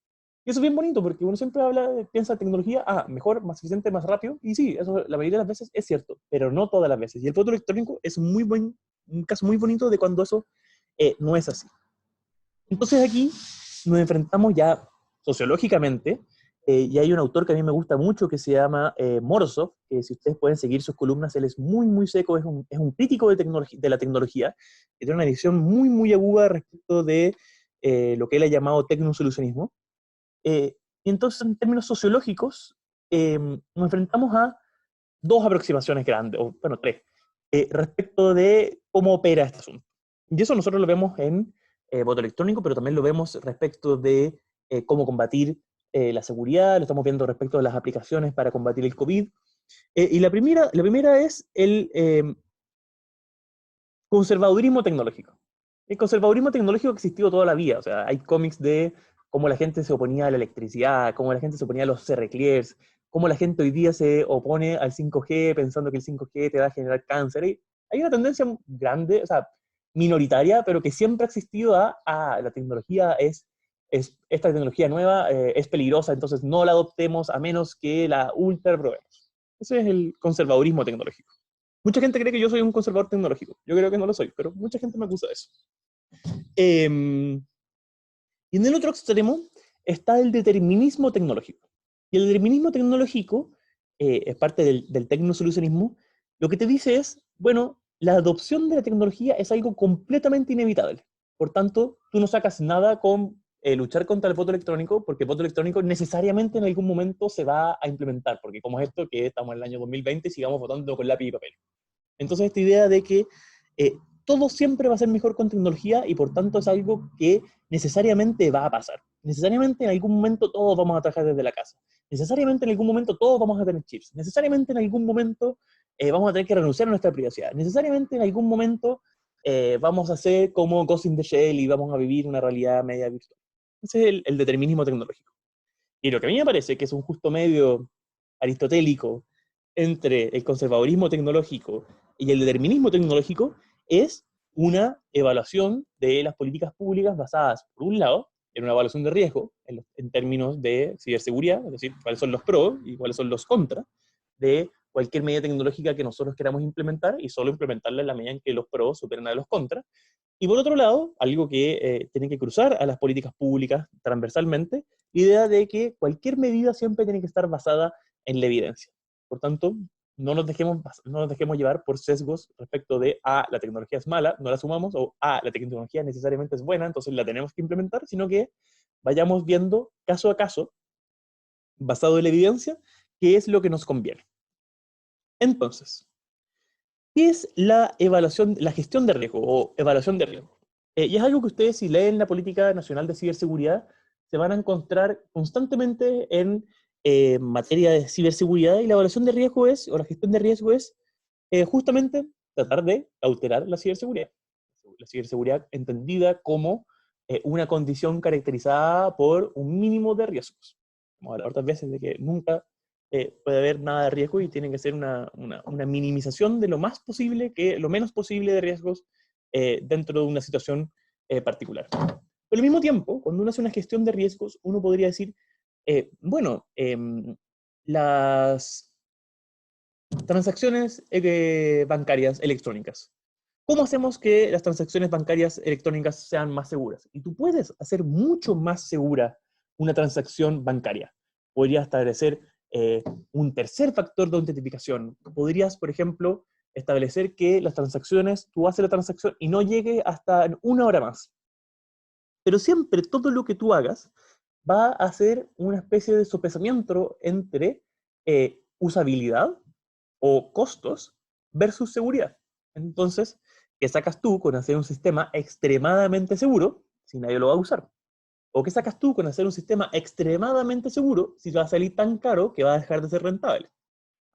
Y eso es bien bonito, porque uno siempre piensa tecnología, mejor, más eficiente, más rápido, y sí, eso la mayoría de las veces es cierto, pero no todas las veces. Y el voto electrónico es un caso muy bonito de cuando eso no es así. Entonces aquí nos enfrentamos ya sociológicamente, y hay un autor que a mí me gusta mucho que se llama Morozov, que si ustedes pueden seguir sus columnas, él es muy, muy seco, es un crítico de la tecnología, que tiene una visión muy, muy aguda respecto de lo que él ha llamado tecnosolucionismo. Y entonces, en términos sociológicos, nos enfrentamos a dos aproximaciones grandes, o bueno, tres, respecto de cómo opera este asunto. Y eso nosotros lo vemos en voto electrónico, pero también lo vemos respecto de cómo combatir la seguridad, lo estamos viendo respecto de las aplicaciones para combatir el COVID. Y la primera es el conservadurismo tecnológico. El conservadurismo tecnológico ha existido toda la vida. O sea, hay cómics de cómo la gente se oponía a la electricidad, cómo la gente se oponía a los CR-clears, cómo la gente hoy día se opone al 5G pensando que el 5G te va a generar cáncer. Y hay una tendencia grande, o sea, minoritaria, pero que siempre ha existido a la tecnología esta tecnología nueva es peligrosa, entonces no la adoptemos a menos que la ultra probemos. Ese es el conservadurismo tecnológico. Mucha gente cree que yo soy un conservador tecnológico. Yo creo que no lo soy, pero mucha gente me acusa de eso. Y en el otro extremo está el determinismo tecnológico. Y el determinismo tecnológico es parte del tecnosolucionismo. Lo que te dice es, bueno, la adopción de la tecnología es algo completamente inevitable. Por tanto, tú no sacas nada con luchar contra el voto electrónico, porque el voto electrónico necesariamente en algún momento se va a implementar, porque como es esto, que estamos en el año 2020 y sigamos votando con lápiz y papel. Entonces, esta idea de que todo siempre va a ser mejor con tecnología y por tanto es algo que necesariamente va a pasar. Necesariamente en algún momento todos vamos a trabajar desde la casa. Necesariamente en algún momento todos vamos a tener chips. Necesariamente en algún momento vamos a tener que renunciar a nuestra privacidad. Necesariamente en algún momento vamos a ser como Ghost in the Shell y vamos a vivir una realidad media virtual. Ese es el determinismo tecnológico. Y lo que a mí me parece que es un justo medio aristotélico entre el conservadurismo tecnológico y el determinismo tecnológico es una evaluación de las políticas públicas basadas, por un lado, en una evaluación de riesgo, en términos de ciberseguridad, es decir, cuáles son los pros y cuáles son los contras de cualquier medida tecnológica que nosotros queramos implementar y solo implementarla en la medida en que los pros superen a los contras. Y por otro lado, algo que tiene que cruzar a las políticas públicas transversalmente, la idea de que cualquier medida siempre tiene que estar basada en la evidencia. Por tanto, no nos dejemos llevar por sesgos respecto de, la tecnología es mala, no la sumamos, o, la tecnología necesariamente es buena, entonces la tenemos que implementar, sino que vayamos viendo caso a caso, basado en la evidencia, qué es lo que nos conviene. Entonces, ¿qué es la evaluación, la gestión de riesgo o evaluación de riesgo? Y es algo que ustedes, si leen la Política Nacional de Ciberseguridad, se van a encontrar constantemente en materia de ciberseguridad, y la evaluación de riesgo es, o la gestión de riesgo es, justamente tratar de cautelar la ciberseguridad. La ciberseguridad entendida como una condición caracterizada por un mínimo de riesgos. Como hablar otras veces de que nunca puede haber nada de riesgo y tiene que ser una minimización de lo más posible, lo menos posible de riesgos dentro de una situación particular. Pero al mismo tiempo, cuando uno hace una gestión de riesgos, uno podría decir, bueno, las transacciones bancarias electrónicas. ¿Cómo hacemos que las transacciones bancarias electrónicas sean más seguras? Y tú puedes hacer mucho más segura una transacción bancaria. Podrías establecer un tercer factor de autentificación. Podrías, por ejemplo, establecer que las transacciones, tú haces la transacción y no llegue hasta en 1 hora más. Pero siempre todo lo que tú hagas va a ser una especie de sopesamiento entre usabilidad o costos versus seguridad. Entonces, ¿qué sacas tú con hacer un sistema extremadamente seguro si nadie lo va a usar? ¿O qué sacas tú con hacer un sistema extremadamente seguro si va a salir tan caro que va a dejar de ser rentable?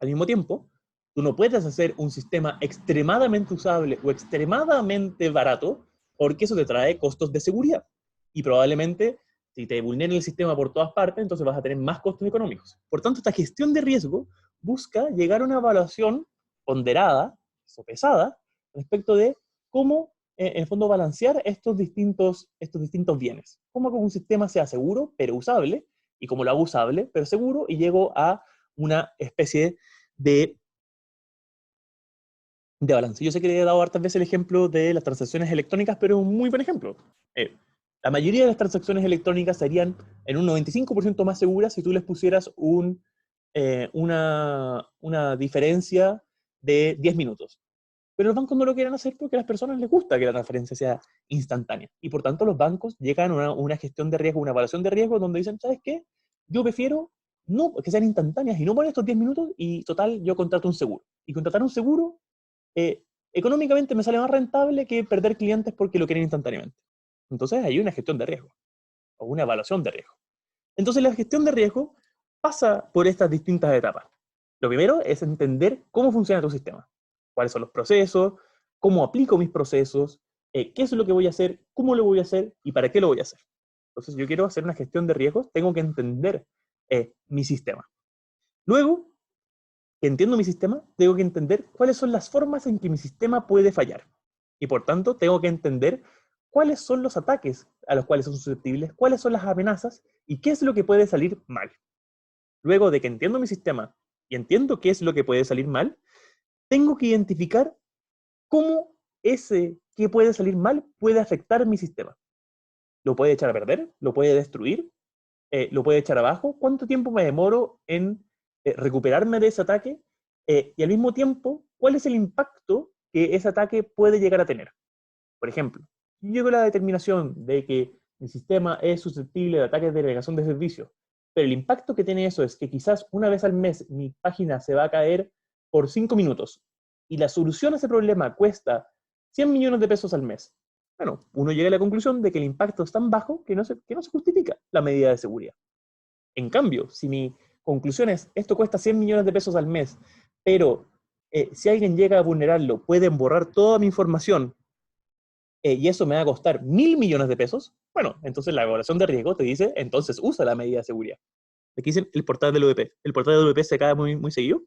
Al mismo tiempo, tú no puedes hacer un sistema extremadamente usable o extremadamente barato, porque eso te trae costos de seguridad. Y probablemente, si te vulneran el sistema por todas partes, entonces vas a tener más costos económicos. Por tanto, esta gestión de riesgo busca llegar a una evaluación ponderada, sopesada, respecto de cómo, en el fondo, balancear estos distintos bienes. Cómo que un sistema sea seguro, pero usable, y cómo lo hago usable, pero seguro, y llego a una especie de balance. Yo sé que le he dado hartas veces el ejemplo de las transacciones electrónicas, pero es un muy buen ejemplo. La mayoría de las transacciones electrónicas serían en un 95% más seguras si tú les pusieras una diferencia de 10 minutos. Pero los bancos no lo quieren hacer porque a las personas les gusta que la transferencia sea instantánea. Y por tanto los bancos llegan a una gestión de riesgo, una evaluación de riesgo, donde dicen, ¿sabes qué? Yo prefiero no que sean instantáneas y no poner estos 10 minutos, y total, yo contrato un seguro. Y contratar un seguro, económicamente me sale más rentable que perder clientes porque lo quieren instantáneamente. Entonces hay una gestión de riesgo, o una evaluación de riesgo. Entonces la gestión de riesgo pasa por estas distintas etapas. Lo primero es entender cómo funciona tu sistema, cuáles son los procesos, cómo aplico mis procesos, qué es lo que voy a hacer, cómo lo voy a hacer y para qué lo voy a hacer. Entonces, yo quiero hacer una gestión de riesgos, tengo que entender mi sistema. Luego, que entiendo mi sistema, tengo que entender cuáles son las formas en que mi sistema puede fallar. Y por tanto, tengo que entender cuáles son los ataques a los cuales son susceptibles, cuáles son las amenazas y qué es lo que puede salir mal. Luego de que entiendo mi sistema y entiendo qué es lo que puede salir mal, tengo que identificar cómo ese que puede salir mal puede afectar mi sistema. ¿Lo puede echar a perder? ¿Lo puede destruir? ¿Lo puede echar abajo? ¿Cuánto tiempo me demoro en recuperarme de ese ataque? Y al mismo tiempo, ¿cuál es el impacto que ese ataque puede llegar a tener? Por ejemplo, yo llego a la determinación de que mi sistema es susceptible de ataques de denegación de servicio, pero el impacto que tiene eso es que quizás una vez al mes mi página se va a caer por 5 minutos, y la solución a ese problema cuesta 100 millones de pesos al mes. Bueno, uno llega a la conclusión de que el impacto es tan bajo que no se justifica la medida de seguridad. En cambio, si mi conclusión es, esto cuesta 100 millones de pesos al mes, pero si alguien llega a vulnerarlo, pueden borrar toda mi información, y eso me va a costar 1.000 millones de pesos, bueno, entonces la evaluación de riesgo te dice, entonces usa la medida de seguridad. Aquí dicen el portal del OVP. ¿El portal del OVP se cae muy, muy seguido?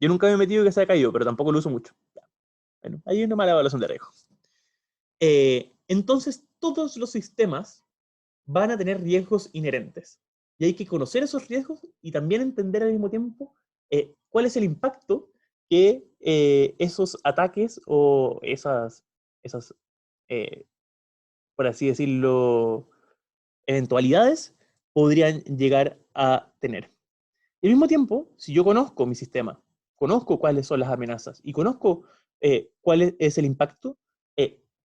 Yo nunca me he metido que se ha caído, pero tampoco lo uso mucho. Bueno, hay una mala evaluación de riesgo. Entonces, todos los sistemas van a tener riesgos inherentes. Y hay que conocer esos riesgos y también entender al mismo tiempo cuál es el impacto que esos ataques o esas por así decirlo, eventualidades podrían llegar a tener. Y al mismo tiempo, si yo conozco mi sistema, conozco cuáles son las amenazas y conozco cuál es el impacto,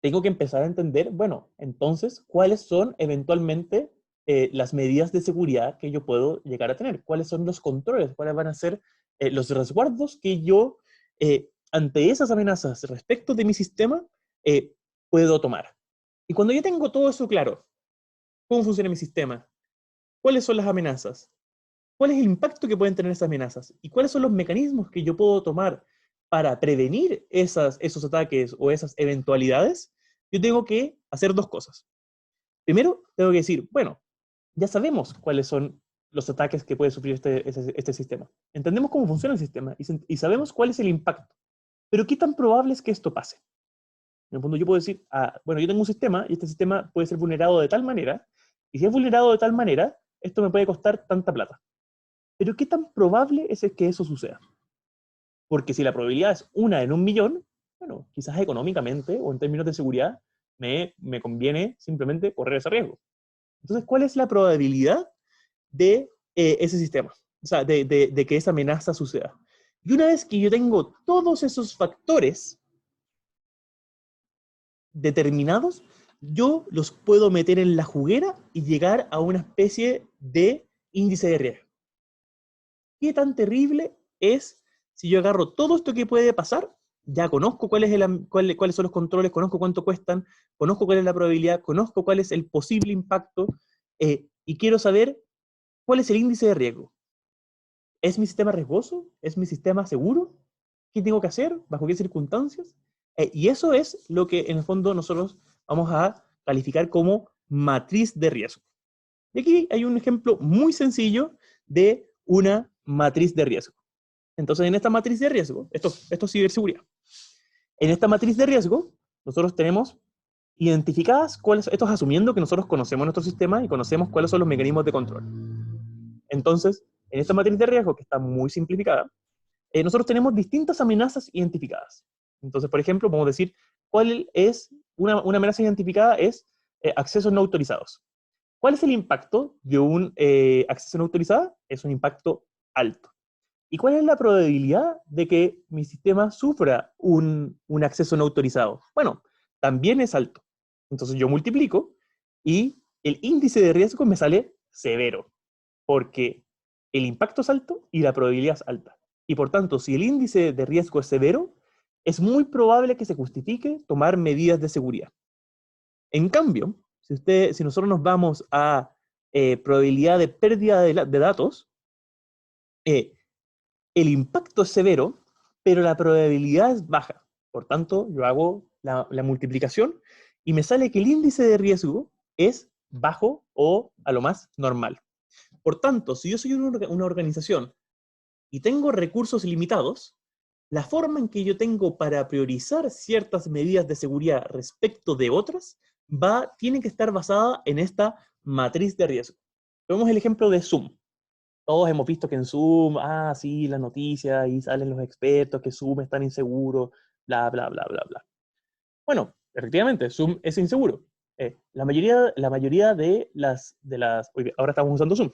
tengo que empezar a entender, bueno, entonces, ¿cuáles son eventualmente las medidas de seguridad que yo puedo llegar a tener? ¿Cuáles son los controles? ¿Cuáles van a ser los resguardos que yo, ante esas amenazas respecto de mi sistema, eh, puedo tomar? Y cuando yo tengo todo eso claro, ¿cómo funciona mi sistema? ¿Cuáles son las amenazas? ¿Cuál es el impacto que pueden tener esas amenazas? ¿Y cuáles son los mecanismos que yo puedo tomar para prevenir esos ataques o esas eventualidades? Yo tengo que hacer dos cosas. Primero, tengo que decir, bueno, ya sabemos cuáles son los ataques que puede sufrir este sistema. Entendemos cómo funciona el sistema y sabemos cuál es el impacto. Pero ¿qué tan probable es que esto pase? En el fondo yo puedo decir, bueno, yo tengo un sistema y este sistema puede ser vulnerado de tal manera, y si es vulnerado de tal manera, esto me puede costar tanta plata. Pero ¿qué tan probable es que eso suceda? Porque si la probabilidad es 1 en 1 millón, bueno, quizás económicamente o en términos de seguridad me conviene simplemente correr ese riesgo. Entonces, ¿cuál es la probabilidad de ese sistema? O sea, de que esa amenaza suceda. Y una vez que yo tengo todos esos factores determinados, yo los puedo meter en la juguera y llegar a una especie de índice de riesgo. ¿Qué tan terrible es si yo agarro todo esto que puede pasar? Ya conozco cuáles son los controles, conozco cuánto cuestan, conozco cuál es la probabilidad, conozco cuál es el posible impacto, y quiero saber cuál es el índice de riesgo. ¿Es mi sistema riesgoso? ¿Es mi sistema seguro? ¿Qué tengo que hacer? ¿Bajo qué circunstancias? Y eso es lo que en el fondo nosotros vamos a calificar como matriz de riesgo. Y aquí hay un ejemplo muy sencillo de una matriz de riesgo. Entonces, en esta matriz de riesgo, esto es ciberseguridad. En esta matriz de riesgo, nosotros tenemos identificadas esto es asumiendo que nosotros conocemos nuestro sistema y conocemos cuáles son los mecanismos de control. Entonces, en esta matriz de riesgo, que está muy simplificada, nosotros tenemos distintas amenazas identificadas. Entonces, por ejemplo, podemos decir cuál es una amenaza identificada es accesos no autorizados. ¿Cuál es el impacto de un acceso no autorizado? Es un impacto alto. ¿Y cuál es la probabilidad de que mi sistema sufra un acceso no autorizado? Bueno, también es alto. Entonces yo multiplico y el índice de riesgo me sale severo, porque el impacto es alto y la probabilidad es alta. Y por tanto, si el índice de riesgo es severo, es muy probable que se justifique tomar medidas de seguridad. En cambio, si nosotros nos vamos a probabilidad de pérdida de datos, eh, el impacto es severo, pero la probabilidad es baja. Por tanto, yo hago la multiplicación y me sale que el índice de riesgo es bajo o a lo más normal. Por tanto, si yo soy una organización y tengo recursos limitados, la forma en que yo tengo para priorizar ciertas medidas de seguridad respecto de otras tiene que estar basada en esta matriz de riesgo. Vemos el ejemplo de Zoom. Todos hemos visto que en Zoom, sí, las noticias, y salen los expertos, que Zoom es tan inseguro, bla, bla, bla, bla, bla. Bueno, efectivamente, Zoom es inseguro. La mayoría ahora estamos usando Zoom.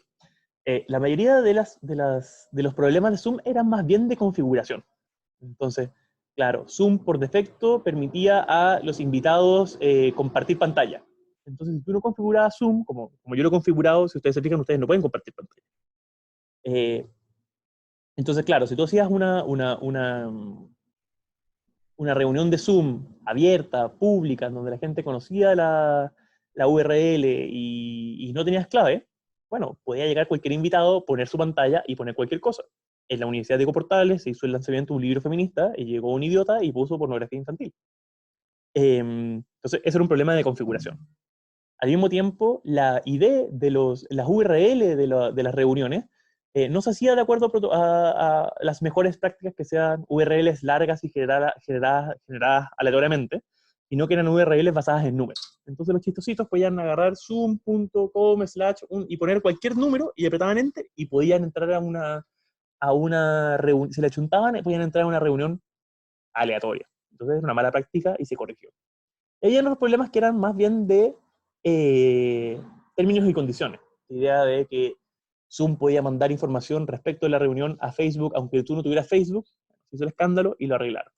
La mayoría de los problemas de Zoom eran más bien de configuración. Entonces, claro, Zoom por defecto permitía a los invitados compartir pantalla. Entonces, si tú no configurabas Zoom, como yo lo he configurado, si ustedes se fijan, ustedes no pueden compartir pantalla. Entonces, claro, si tú hacías una reunión de Zoom abierta, pública, donde la gente conocía la URL y no tenías clave, bueno, podía llegar cualquier invitado, poner su pantalla y poner cualquier cosa. En la Universidad de Diego Portales se hizo el lanzamiento de un libro feminista y llegó un idiota y puso pornografía infantil. Entonces, ese era un problema de configuración. Al mismo tiempo, la ID de las URL de las reuniones no se hacía de acuerdo a las mejores prácticas que sean URLs largas y generadas aleatoriamente, sino que eran URLs basadas en números. Entonces los chistositos podían agarrar zoom.com/ y poner cualquier número y apretaban enter y podían entrar a una reunión, si le chuntaban, podían entrar a una reunión aleatoria. Entonces era una mala práctica y se corrigió. Y hay otros problemas que eran más bien de términos y condiciones. La idea de que Zoom podía mandar información respecto de la reunión a Facebook, aunque tú no tuvieras Facebook, se hizo el escándalo y lo arreglaron.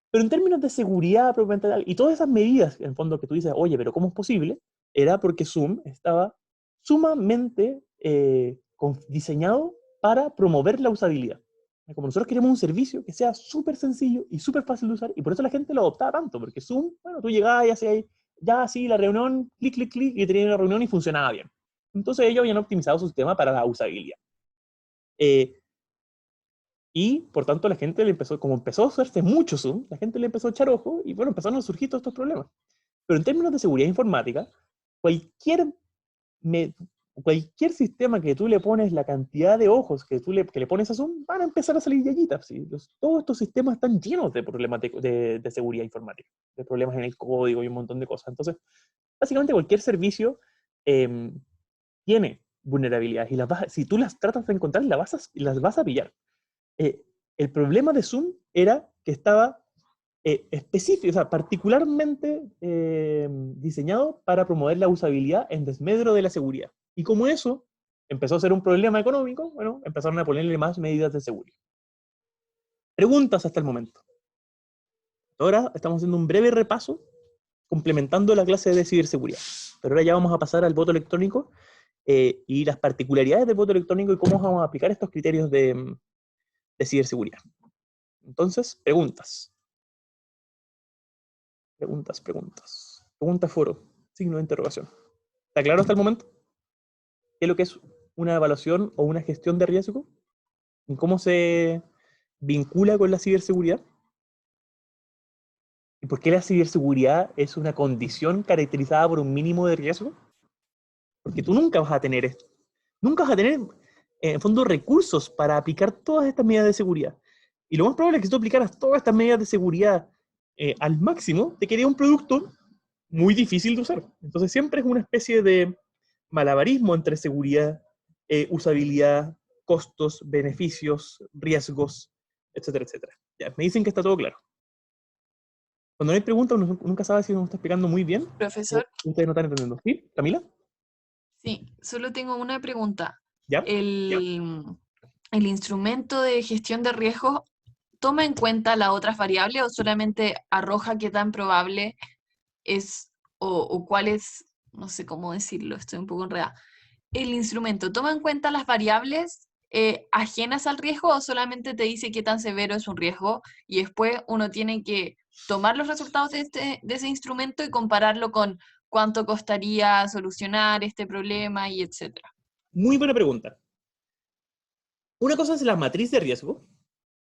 Pero en términos de seguridad propiamente tal, y todas esas medidas, en el fondo, que tú dices, oye, pero ¿cómo es posible? Era porque Zoom estaba sumamente diseñado para promover la usabilidad. Como nosotros queremos un servicio que sea súper sencillo y súper fácil de usar, y por eso la gente lo adoptaba tanto, porque Zoom, bueno, tú llegabas y hacías ya así la reunión, clic, clic, clic, y tenías una reunión y funcionaba bien. Entonces ellos habían optimizado su sistema para la usabilidad. Y por tanto la gente le empezó, como empezó a usarse mucho Zoom, la gente le empezó a echar ojo y bueno, empezaron a surgir todos estos problemas. Pero en términos de seguridad informática, cualquier, me- cualquier sistema que tú le pones la cantidad de ojos que le pones a Zoom, van a empezar a salir yayitas. ¿Sí? Todos estos sistemas están llenos de problemas de seguridad informática, de problemas en el código y un montón de cosas. Entonces, básicamente cualquier servicio eh, tiene vulnerabilidades y si tú las tratas de encontrar, las vas a pillar. Eh, el problema de Zoom era que estaba específico, o sea, particularmente diseñado para promover la usabilidad en desmedro de la seguridad. Y como eso empezó a ser un problema económico, bueno, empezaron a ponerle más medidas de seguridad. Preguntas hasta el momento. Ahora estamos haciendo un breve repaso complementando la clase de ciberseguridad. Pero ahora ya vamos a pasar al voto electrónico y las particularidades del voto electrónico y cómo vamos a aplicar estos criterios de ciberseguridad. Entonces, preguntas. Preguntas, preguntas. Pregunta foro. Signo de interrogación. ¿Está claro hasta el momento? ¿Qué es lo que es una evaluación o una gestión de riesgo? ¿Y cómo se vincula con la ciberseguridad? ¿Y por qué la ciberseguridad es una condición caracterizada por un mínimo de riesgo? Porque tú nunca vas a tener esto. Nunca vas a tener, en fondo, recursos para aplicar todas estas medidas de seguridad. Y lo más probable es que si tú aplicaras todas estas medidas de seguridad al máximo, te quedaría un producto muy difícil de usar. Entonces siempre es una especie de malabarismo entre seguridad, usabilidad, costos, beneficios, riesgos, etcétera, etcétera. Ya, me dicen que está todo claro. Cuando no hay preguntas, uno nunca sabe si uno está explicando muy bien o Profesor, ustedes no están entendiendo. ¿Sí, Camila? sí, solo tengo una pregunta. ¿Ya? ¿El instrumento de gestión de riesgos toma en cuenta las otras variables o solamente arroja qué tan probable es o cuál es, no sé cómo decirlo, estoy un poco enredada? ¿El instrumento toma en cuenta las variables ajenas al riesgo o solamente te dice qué tan severo es un riesgo y después uno tiene que tomar los resultados de ese instrumento y compararlo con cuánto costaría solucionar este problema y etcétera? Muy buena pregunta. Una cosa es la matriz de riesgo,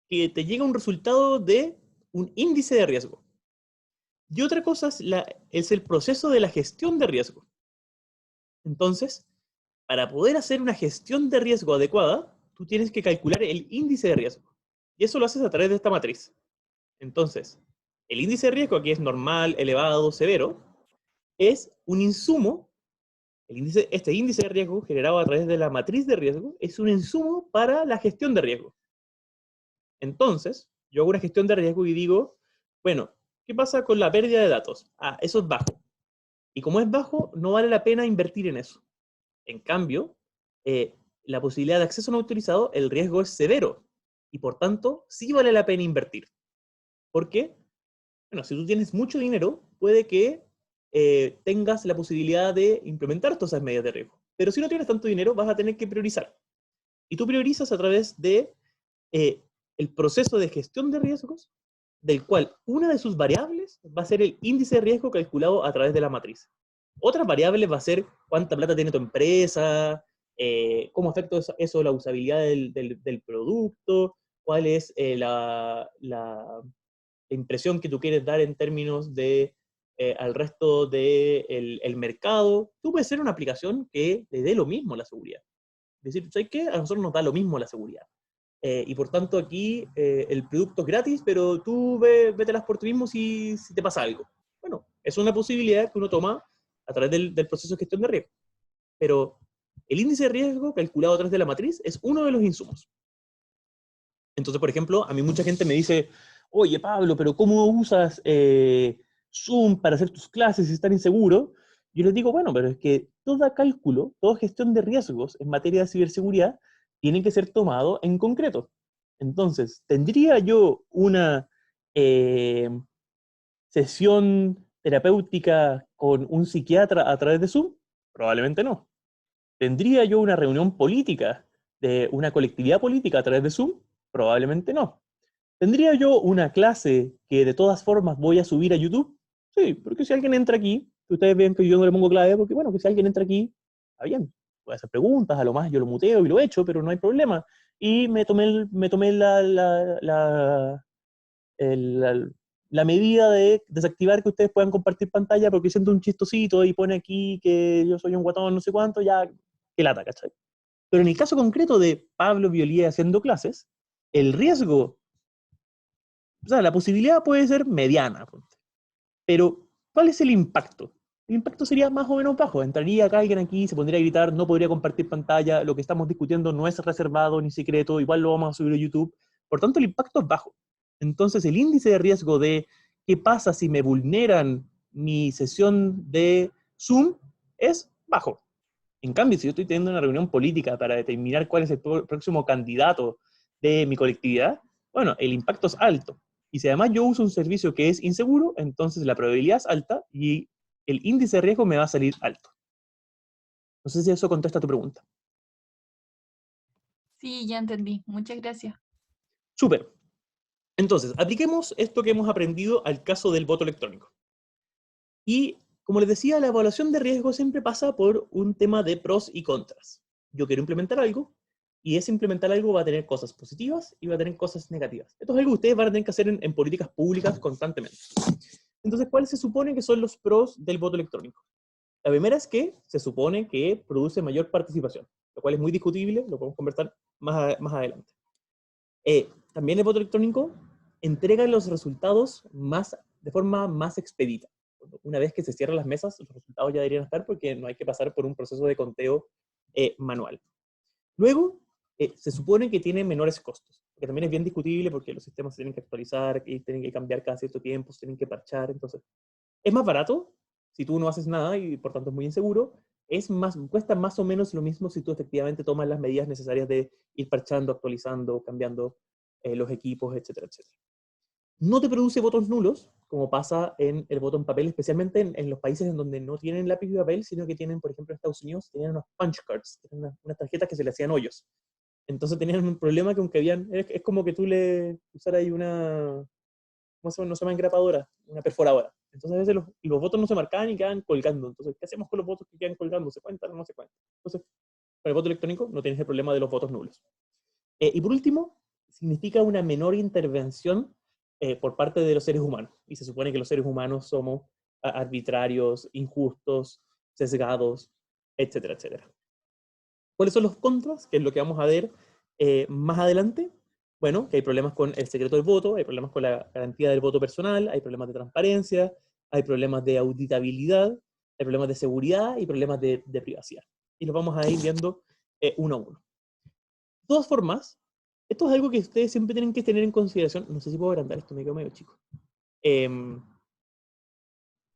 que te llega un resultado de un índice de riesgo. Y otra cosa es el proceso de la gestión de riesgo. Entonces, para poder hacer una gestión de riesgo adecuada, tú tienes que calcular el índice de riesgo. Y eso lo haces a través de esta matriz. Entonces, el índice de riesgo, aquí es normal, elevado, severo, es un insumo. Este índice de riesgo generado a través de la matriz de riesgo es un insumo para la gestión de riesgo. Entonces, yo hago una gestión de riesgo y digo, bueno, ¿qué pasa con la pérdida de datos? Ah, eso es bajo. Y como es bajo, no vale la pena invertir en eso. En cambio, la posibilidad de acceso no autorizado, el riesgo es severo. Y por tanto, sí vale la pena invertir. ¿Por qué? Bueno, si tú tienes mucho dinero, puede que tengas la posibilidad de implementar todas esas medidas de riesgo. Pero si no tienes tanto dinero, vas a tener que priorizar. Y tú priorizas a través de eh, el proceso de gestión de riesgos, del cual una de sus variables va a ser el índice de riesgo calculado a través de la matriz. Otras variables va a ser cuánta plata tiene tu empresa, cómo afecta eso la usabilidad del producto, cuál es la impresión que tú quieres dar en términos de al resto del el mercado. Tú puedes ser una aplicación que le dé lo mismo a la seguridad. Es decir, ¿sabes qué? A nosotros nos da lo mismo la seguridad. Y por tanto aquí el producto es gratis, pero tú vételas por ti mismo si te pasa algo. Bueno, es una posibilidad que uno toma a través del proceso de gestión de riesgo. Pero el índice de riesgo calculado a través de la matriz es uno de los insumos. Entonces, por ejemplo, a mí mucha gente me dice, oye Pablo, pero ¿cómo usas Zoom para hacer tus clases si es tan inseguro? Yo les digo, bueno, pero es que todo cálculo, toda gestión de riesgos en materia de ciberseguridad tiene que ser tomado en concreto. Entonces, ¿tendría yo una sesión terapéutica con un psiquiatra a través de Zoom? Probablemente no. ¿Tendría yo una reunión política de una colectividad política a través de Zoom? Probablemente no. ¿Tendría yo una clase que de todas formas voy a subir a YouTube? Sí, porque si alguien entra aquí, que ustedes ven que yo no le pongo clave, porque bueno, que si alguien entra aquí, está bien, puede hacer preguntas, a lo más yo lo muteo y lo echo, pero no hay problema. Y me tomé la medida de desactivar que ustedes puedan compartir pantalla porque siento un chistosito y pone aquí que yo soy un guatón no sé cuánto, ya, que lata, ¿cachai? Pero en el caso concreto de Pablo Violía haciendo clases, el riesgo, o sea, la posibilidad puede ser mediana, pero ¿cuál es el impacto? El impacto sería más o menos bajo. Entraría acá alguien aquí, se pondría a gritar, no podría compartir pantalla, lo que estamos discutiendo no es reservado ni secreto, igual lo vamos a subir a YouTube. Por tanto, el impacto es bajo. Entonces, el índice de riesgo de qué pasa si me vulneran mi sesión de Zoom es bajo. En cambio, si yo estoy teniendo una reunión política para determinar cuál es el próximo candidato de mi colectividad, bueno, el impacto es alto. Y si además yo uso un servicio que es inseguro, entonces la probabilidad es alta y el índice de riesgo me va a salir alto. No sé si eso contesta tu pregunta. Sí, ya entendí. Muchas gracias. Súper. Entonces, apliquemos esto que hemos aprendido al caso del voto electrónico. Y, como les decía, la evaluación de riesgo siempre pasa por un tema de pros y contras. Yo quiero implementar algo, y ese implementar algo va a tener cosas positivas y va a tener cosas negativas. Esto es algo que ustedes van a tener que hacer en políticas públicas constantemente. Entonces, ¿cuáles se supone que son los pros del voto electrónico? La primera es que se supone que produce mayor participación, lo cual es muy discutible, lo podemos conversar más adelante. También el voto electrónico entrega los resultados de forma más expedita. Una vez que se cierran las mesas, los resultados ya deberían estar porque no hay que pasar por un proceso de conteo manual. Luego, se supone que tiene menores costos, que también es bien discutible porque los sistemas se tienen que actualizar y tienen que cambiar cada cierto tiempo, se tienen que parchar, entonces es más barato si tú no haces nada y por tanto es muy inseguro, cuesta más o menos lo mismo si tú efectivamente tomas las medidas necesarias de ir parchando, actualizando, cambiando los equipos, etcétera, etcétera. No te produce votos nulos, como pasa en el voto en papel, especialmente en los países en donde no tienen lápiz y papel, sino que tienen, por ejemplo, en Estados Unidos, tenían unos punch cards, que eran unas tarjetas que se le hacían hoyos. Entonces tenían un problema que aunque es como que tú le usaras ahí una, no se llama engrapadora, una perforadora. Entonces a veces los votos no se marcaban y quedaban colgando. Entonces, ¿qué hacemos con los votos que quedan colgando? ¿Se cuentan o no se cuentan? Entonces, con el voto electrónico no tienes el problema de los votos nulos. Y por último, significa una menor intervención por parte de los seres humanos. Y se supone que los seres humanos somos arbitrarios, injustos, sesgados, etcétera, etcétera. ¿Cuáles son los contras? Que es lo que vamos a ver más adelante. Bueno, que hay problemas con el secreto del voto, hay problemas con la garantía del voto personal, hay problemas de transparencia, hay problemas de auditabilidad, hay problemas de seguridad y problemas de privacidad. Y los vamos a ir viendo uno a uno. De todas formas, esto es algo que ustedes siempre tienen que tener en consideración. No sé si puedo agrandar esto, me quedo medio chico.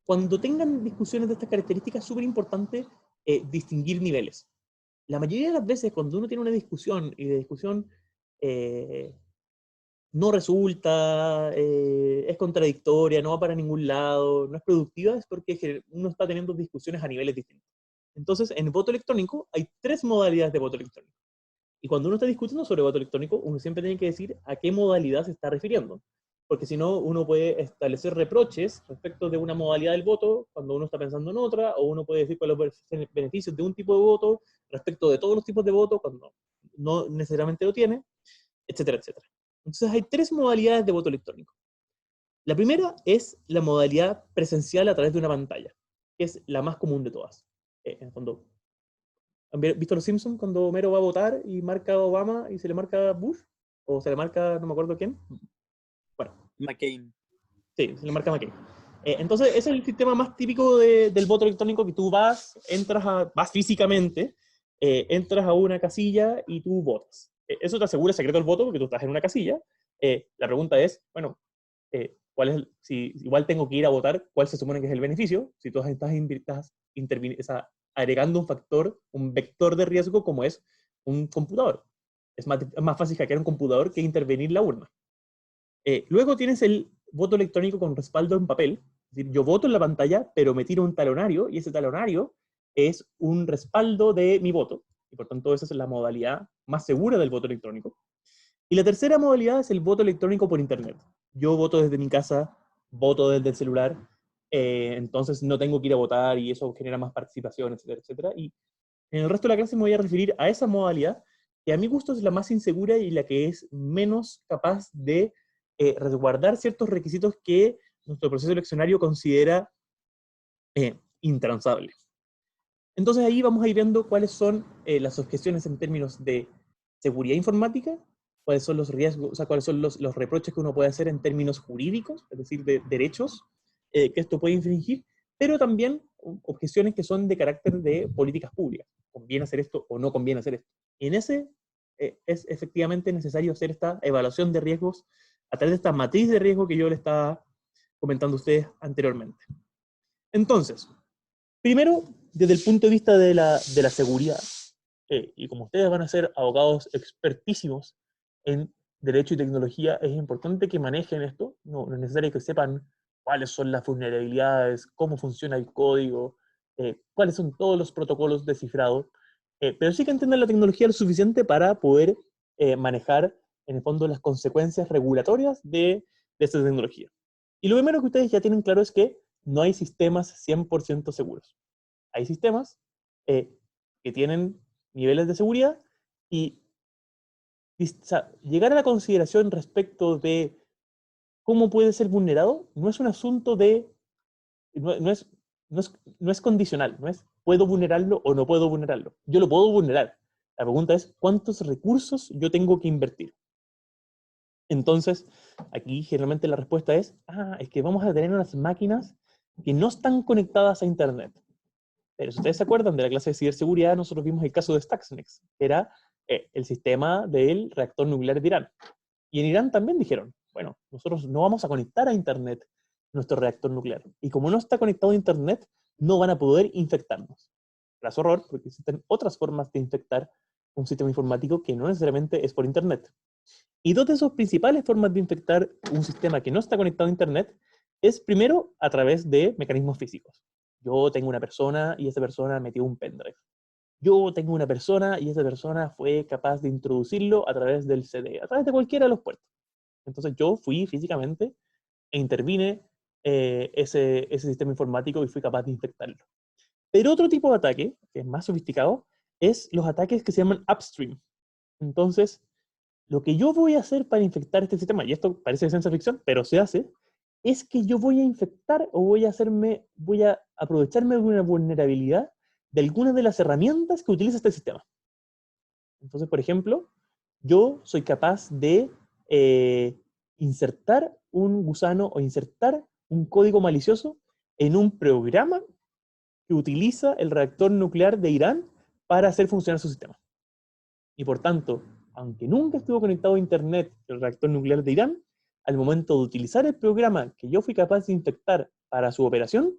Cuando tengan discusiones de estas características, es súper importante distinguir niveles. La mayoría de las veces, cuando uno tiene una discusión y de discusión no resulta, es contradictoria, no va para ningún lado, no es productiva, es porque uno está teniendo discusiones a niveles distintos. Entonces, en el voto electrónico hay 3 modalidades de voto electrónico. Y cuando uno está discutiendo sobre voto electrónico, uno siempre tiene que decir a qué modalidad se está refiriendo. Porque si no, uno puede establecer reproches respecto de una modalidad del voto cuando uno está pensando en otra, o uno puede decir cuáles son los beneficios de un tipo de voto respecto de todos los tipos de voto cuando no necesariamente lo tiene, etcétera, etcétera. Entonces hay 3 modalidades de voto electrónico. La primera es la modalidad presencial a través de una pantalla, que es la más común de todas. En el fondo, ¿han visto Los Simpsons cuando Homero va a votar y marca a Obama y se le marca Bush? ¿O se le marca, no me acuerdo quién? Bueno. McCain. Sí, se le marca McCain. Entonces, ese es el sistema más típico del voto electrónico, que tú vas físicamente, entras a una casilla y tú votas. Eso te asegura el secreto del voto porque tú estás en una casilla. La pregunta es, bueno, si igual tengo que ir a votar, ¿cuál se supone que es el beneficio? Si tú estás agregando un factor, un vector de riesgo como es un computador. Es más fácil hackear un computador que intervenir la urna. Luego tienes voto electrónico con respaldo en papel. Es decir, yo voto en la pantalla, pero me tiro un talonario, y ese talonario es un respaldo de mi voto. Y por tanto, esa es la modalidad más segura del voto electrónico. Y la tercera modalidad es el voto electrónico por Internet. Yo voto desde mi casa, voto desde el celular, entonces no tengo que ir a votar y eso genera más participación, etcétera, etcétera. Y en el resto de la clase me voy a referir a esa modalidad, que a mi gusto es la más insegura y la que es menos capaz de resguardar ciertos requisitos que nuestro proceso eleccionario considera intransables. Entonces ahí vamos a ir viendo cuáles son las objeciones en términos de seguridad informática, cuáles son los riesgos, o sea, cuáles son los reproches que uno puede hacer en términos jurídicos, es decir, de derechos que esto puede infringir, pero también objeciones que son de carácter de políticas públicas. ¿Conviene hacer esto o no conviene hacer esto? Y en ese es efectivamente necesario hacer esta evaluación de riesgos a través de esta matriz de riesgo que yo le estaba comentando a ustedes anteriormente. Entonces, primero, desde el punto de vista de la seguridad, y como ustedes van a ser abogados expertísimos en derecho y tecnología, es importante que manejen esto. No es necesario que sepan cuáles son las vulnerabilidades, cómo funciona el código, cuáles son todos los protocolos de cifrado, pero sí que entiendan la tecnología lo suficiente para poder manejar, en el fondo, las consecuencias regulatorias de esta tecnología. Y lo primero que ustedes ya tienen claro es que no hay sistemas 100% seguros. Hay sistemas que tienen niveles de seguridad y o sea, llegar a la consideración respecto de cómo puede ser vulnerado no es un asunto de, no es condicional, no es puedo vulnerarlo o no puedo vulnerarlo. Yo lo puedo vulnerar. La pregunta es cuántos recursos yo tengo que invertir. Entonces, aquí generalmente la respuesta es que vamos a tener unas máquinas que no están conectadas a Internet. Pero si ustedes se acuerdan de la clase de ciberseguridad, nosotros vimos el caso de Stuxnet, que era el sistema del reactor nuclear de Irán. Y en Irán también dijeron, bueno, nosotros no vamos a conectar a Internet nuestro reactor nuclear. Y como no está conectado a Internet, no van a poder infectarnos. Gracias horror, porque existen otras formas de infectar un sistema informático que no necesariamente es por Internet. Y dos de esas principales formas de infectar un sistema que no está conectado a Internet es primero a través de mecanismos físicos. Yo tengo una persona y esa persona metió un pendrive. Yo tengo una persona y esa persona fue capaz de introducirlo a través del CD, a través de cualquiera de los puertos. Entonces yo fui físicamente e intervine ese sistema informático y fui capaz de infectarlo. Pero otro tipo de ataque, que es más sofisticado, es los ataques que se llaman upstream. Entonces, lo que yo voy a hacer para infectar este sistema, y esto parece de ciencia ficción, pero se hace, es que yo voy a infectar o voy a aprovecharme de una vulnerabilidad de algunas de las herramientas que utiliza este sistema. Entonces, por ejemplo, yo soy capaz de insertar un gusano o insertar un código malicioso en un programa que utiliza el reactor nuclear de Irán para hacer funcionar su sistema. Y por tanto, aunque nunca estuvo conectado a Internet el reactor nuclear de Irán, al momento de utilizar el programa que yo fui capaz de infectar para su operación,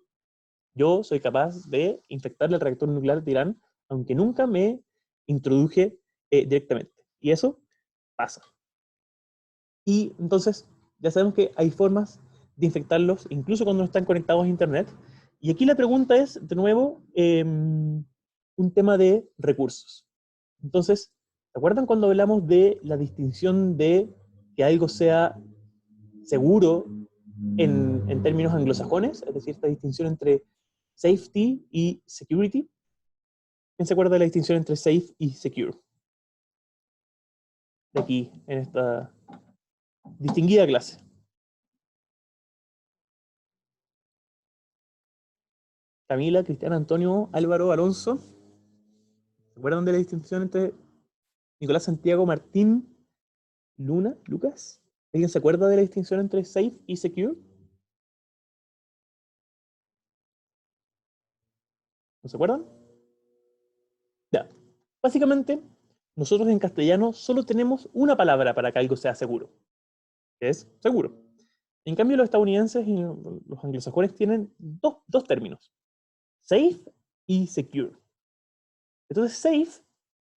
yo soy capaz de infectar el reactor nuclear de Irán, aunque nunca me introduje directamente. Y eso pasa. Y entonces, ya sabemos que hay formas de infectarlos, incluso cuando no están conectados a Internet. Y aquí la pregunta es, de nuevo, un tema de recursos. Entonces, ¿se acuerdan cuando hablamos de la distinción de que algo sea seguro en términos anglosajones? Es decir, esta distinción entre safety y security. ¿Quién se acuerda de la distinción entre safe y secure? De aquí, en esta distinguida clase. Camila, Cristian, Antonio, Álvaro, Alonso. ¿Se acuerdan de la distinción entre Nicolás, Santiago, Martín, Luna, Lucas? ¿Alguien se acuerda de la distinción entre safe y secure? ¿No se acuerdan? Ya. Básicamente, nosotros en castellano solo tenemos una palabra para que algo sea seguro, que es seguro. En cambio, los estadounidenses y los anglosajones tienen dos términos, safe y secure. Entonces, safe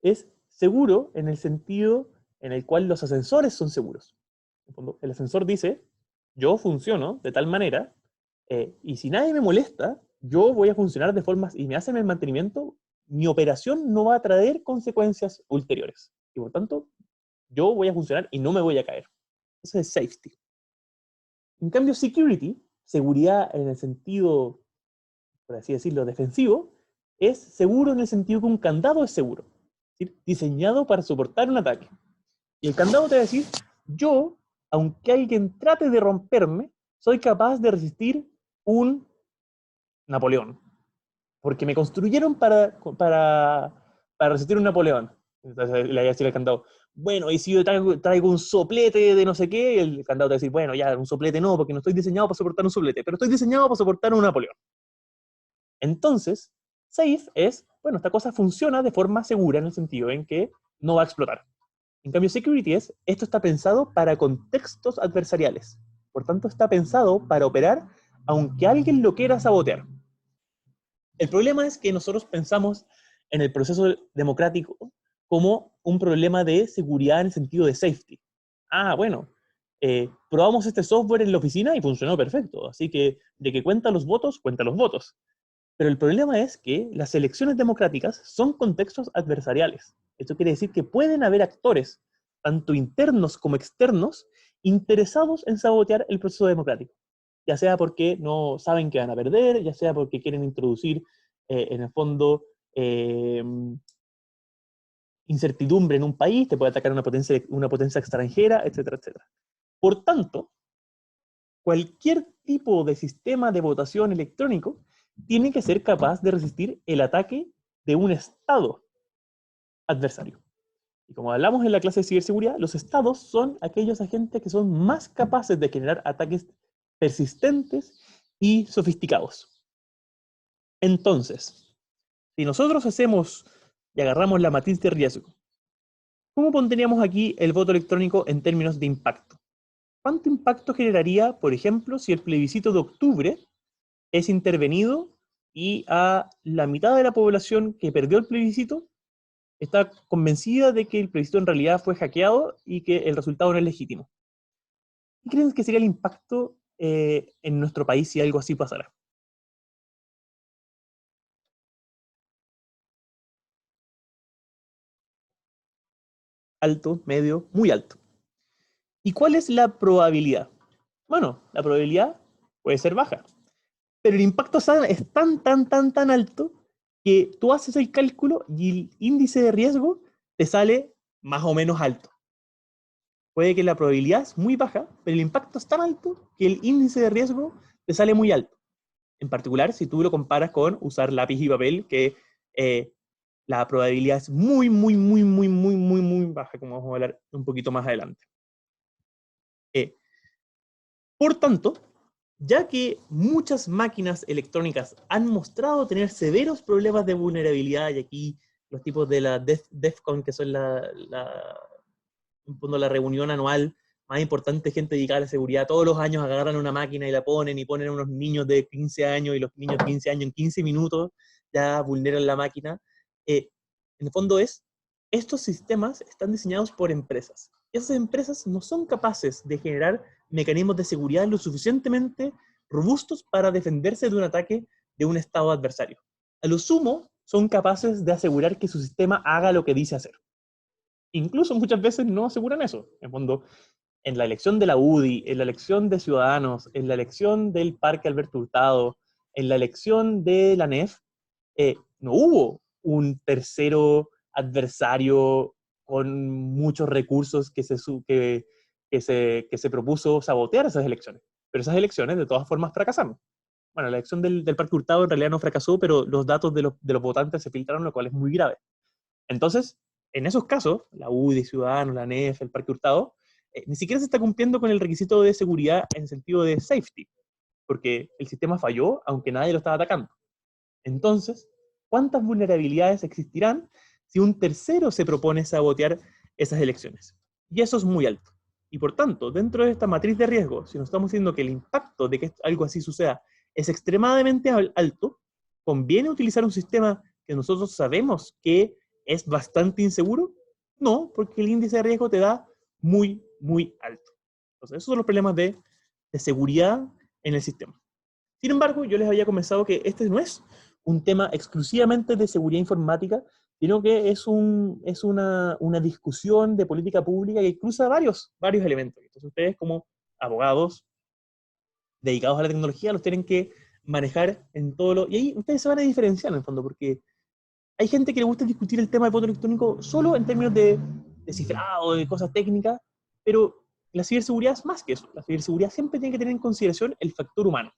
es seguro en el sentido en el cual los ascensores son seguros. En el fondo, el ascensor dice, yo funciono de tal manera, y si nadie me molesta, yo voy a funcionar de formas, y me hacen el mantenimiento, mi operación no va a traer consecuencias ulteriores. Y por tanto, yo voy a funcionar y no me voy a caer. Eso es safety. En cambio, security, seguridad en el sentido, por así decirlo, defensivo, es seguro en el sentido que un candado es seguro, ¿sí? Diseñado para soportar un ataque. Y el candado te va a decir, yo, aunque alguien trate de romperme, soy capaz de resistir un Napoleón. Porque me construyeron para resistir un Napoleón. Entonces le voy a decir al candado, bueno, y si yo traigo un soplete de no sé qué, el candado te va a decir, bueno, ya, un soplete no, porque no estoy diseñado para soportar un soplete, pero estoy diseñado para soportar un Napoleón. Entonces, safe es, bueno, esta cosa funciona de forma segura en el sentido en que no va a explotar. En cambio, security es, esto está pensado para contextos adversariales. Por tanto, está pensado para operar aunque alguien lo quiera sabotear. El problema es que nosotros pensamos en el proceso democrático como un problema de seguridad en el sentido de safety. Ah, bueno, probamos este software en la oficina y funcionó perfecto. Así que de que cuenta los votos, cuenta los votos. Pero el problema es que las elecciones democráticas son contextos adversariales. Esto quiere decir que pueden haber actores, tanto internos como externos, interesados en sabotear el proceso democrático. Ya sea porque no saben que van a perder, ya sea porque quieren introducir, en el fondo, incertidumbre en un país, te puede atacar una potencia extranjera, etcétera, etcétera. Por tanto, cualquier tipo de sistema de votación electrónico tiene que ser capaz de resistir el ataque de un Estado adversario. Y como hablamos en la clase de ciberseguridad, los estados son aquellos agentes que son más capaces de generar ataques persistentes y sofisticados. Entonces, si nosotros hacemos y agarramos la matriz de riesgo, ¿cómo pondríamos aquí el voto electrónico en términos de impacto? ¿Cuánto impacto generaría, por ejemplo, si el plebiscito de octubre es intervenido y a la mitad de la población que perdió el plebiscito está convencida de que el plebiscito en realidad fue hackeado y que el resultado no es legítimo? ¿Qué creen que sería el impacto en nuestro país si algo así pasara? Alto, medio, muy alto. ¿Y cuál es la probabilidad? Bueno, la probabilidad puede ser baja, pero el impacto es tan alto que tú haces el cálculo y el índice de riesgo te sale más o menos alto. Puede que la probabilidad es muy baja, pero el impacto es tan alto que el índice de riesgo te sale muy alto. En particular, si tú lo comparas con usar lápiz y papel, que la probabilidad es muy baja, como vamos a hablar un poquito más adelante. Por tanto, ya que muchas máquinas electrónicas han mostrado tener severos problemas de vulnerabilidad, y aquí los tipos de la DEFCON, que son la reunión anual más importante, gente dedicada a la seguridad, todos los años agarran una máquina y la ponen, y ponen a unos niños de 15 años, y los niños de 15 años en 15 minutos ya vulneran la máquina. En el fondo estos sistemas están diseñados por empresas. Y esas empresas no son capaces de generar mecanismos de seguridad lo suficientemente robustos para defenderse de un ataque de un estado adversario. A lo sumo, son capaces de asegurar que su sistema haga lo que dice hacer. Incluso muchas veces no aseguran eso. En el fondo, en la elección de la UDI, en la elección de Ciudadanos, en la elección del Parque Alberto Hurtado, en la elección de la NEF, no hubo un tercero adversario con muchos recursos que se propuso sabotear esas elecciones. Pero esas elecciones de todas formas fracasaron. Bueno, la elección del Parque Hurtado en realidad no fracasó, pero los datos de los votantes se filtraron, lo cual es muy grave. Entonces, en esos casos, la UDI, Ciudadanos, la NEF, el Parque Hurtado, ni siquiera se está cumpliendo con el requisito de seguridad en sentido de safety, porque el sistema falló aunque nadie lo estaba atacando. Entonces, ¿cuántas vulnerabilidades existirán si un tercero se propone sabotear esas elecciones? Y eso es muy alto. Y por tanto, dentro de esta matriz de riesgo, si nos estamos diciendo que el impacto de que algo así suceda es extremadamente alto, ¿conviene utilizar un sistema que nosotros sabemos que es bastante inseguro? No, porque el índice de riesgo te da muy alto. Entonces, esos son los problemas de de seguridad en el sistema. Sin embargo, yo les había comenzado que este no es un tema exclusivamente de seguridad informática, sino que es una discusión de política pública que cruza varios elementos. Entonces ustedes como abogados dedicados a la tecnología los tienen que manejar en todo lo... Y ahí ustedes se van a diferenciar en el fondo, porque hay gente que le gusta discutir el tema del voto electrónico solo en términos de cifrado, de cosas técnicas, pero la ciberseguridad es más que eso. La ciberseguridad siempre tiene que tener en consideración el factor humano.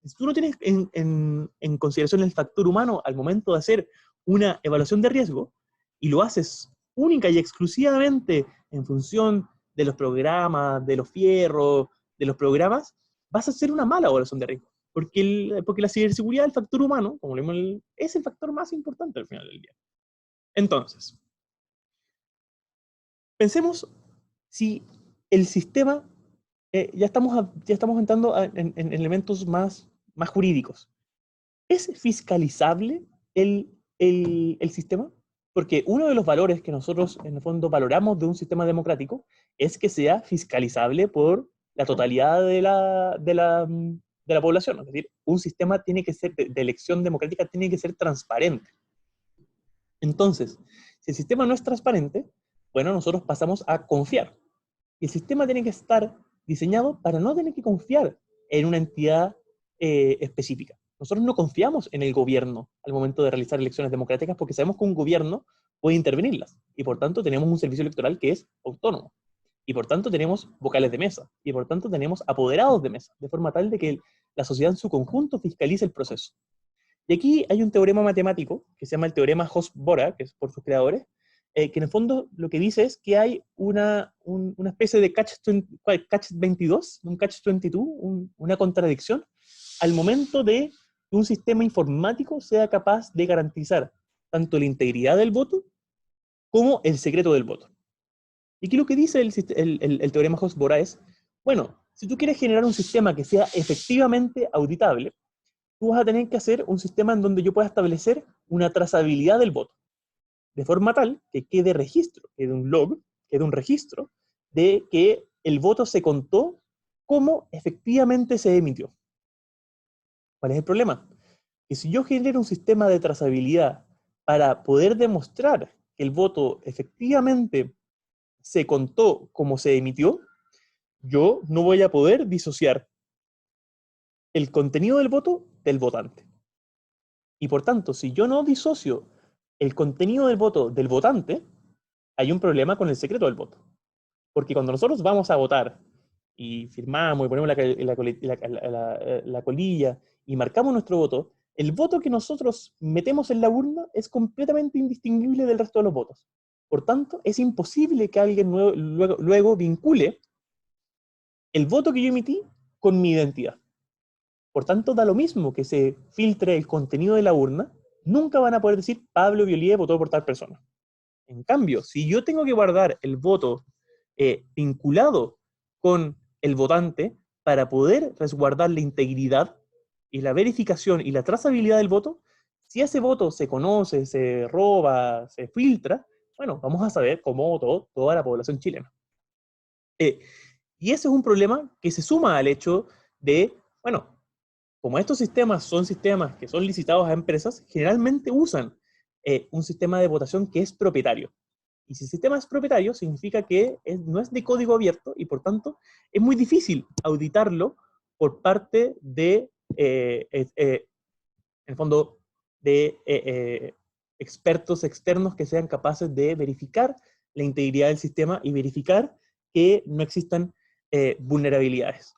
Si tú no tienes en consideración el factor humano al momento de hacer una evaluación de riesgo, y lo haces única y exclusivamente en función de los programas, de los fierros, de los programas, vas a hacer una mala evaluación de riesgo. Porque la ciberseguridad, el factor humano, como lo vimos, es el factor más importante al final del día. Entonces, pensemos si el sistema, ya estamos entrando en elementos más jurídicos. ¿Es fiscalizable el sistema? Porque uno de los valores que nosotros, en el fondo, valoramos de un sistema democrático es que sea fiscalizable por la totalidad de la población. Es decir, un sistema tiene que ser, de elección democrática, tiene que ser transparente. Entonces, si el sistema no es transparente, bueno, nosotros pasamos a confiar. Y el sistema tiene que estar diseñado para no tener que confiar en una entidad específica. Nosotros no confiamos en el gobierno al momento de realizar elecciones democráticas porque sabemos que un gobierno puede intervenirlas. Y por tanto tenemos un servicio electoral que es autónomo. Y por tanto tenemos vocales de mesa. Y por tanto tenemos apoderados de mesa. De forma tal de que la sociedad en su conjunto fiscalice el proceso. Y aquí hay un teorema matemático que se llama el teorema Haas-Bohr, que es por sus creadores, que en el fondo lo que dice es que hay una especie de catch-22, un catch-22, una contradicción al momento de que un sistema informático sea capaz de garantizar tanto la integridad del voto como el secreto del voto. Y aquí lo que dice el teorema Haas-Bohr es, bueno, si tú quieres generar un sistema que sea efectivamente auditable, tú vas a tener que hacer un sistema en donde yo pueda establecer una trazabilidad del voto, de forma tal que quede registro, quede un log, quede un registro de que el voto se contó como efectivamente se emitió. ¿Cuál es el problema? Que si yo genero un sistema de trazabilidad para poder demostrar que el voto efectivamente se contó como se emitió, yo no voy a poder disociar el contenido del voto del votante. Y por tanto, si yo no disocio el contenido del voto del votante, hay un problema con el secreto del voto. Porque cuando nosotros vamos a votar y firmamos y ponemos la colilla y marcamos nuestro voto, el voto que nosotros metemos en la urna es completamente indistinguible del resto de los votos. Por tanto, es imposible que alguien luego vincule el voto que yo emití con mi identidad. Por tanto, da lo mismo que se filtre el contenido de la urna, nunca van a poder decir Pablo Biolíe votó por tal persona. En cambio, si yo tengo que guardar el voto vinculado con el votante para poder resguardar la integridad y la verificación y la trazabilidad del voto, si ese voto se conoce, se roba, se filtra, bueno, vamos a saber cómo votó toda la población chilena. Y ese es un problema que se suma al hecho de, bueno, como estos sistemas son sistemas que son licitados a empresas, generalmente usan un sistema de votación que es propietario. Y si el sistema es propietario, significa que no es de código abierto y por tanto es muy difícil auditarlo por parte de, en el fondo, de expertos externos que sean capaces de verificar la integridad del sistema y verificar que no existan vulnerabilidades.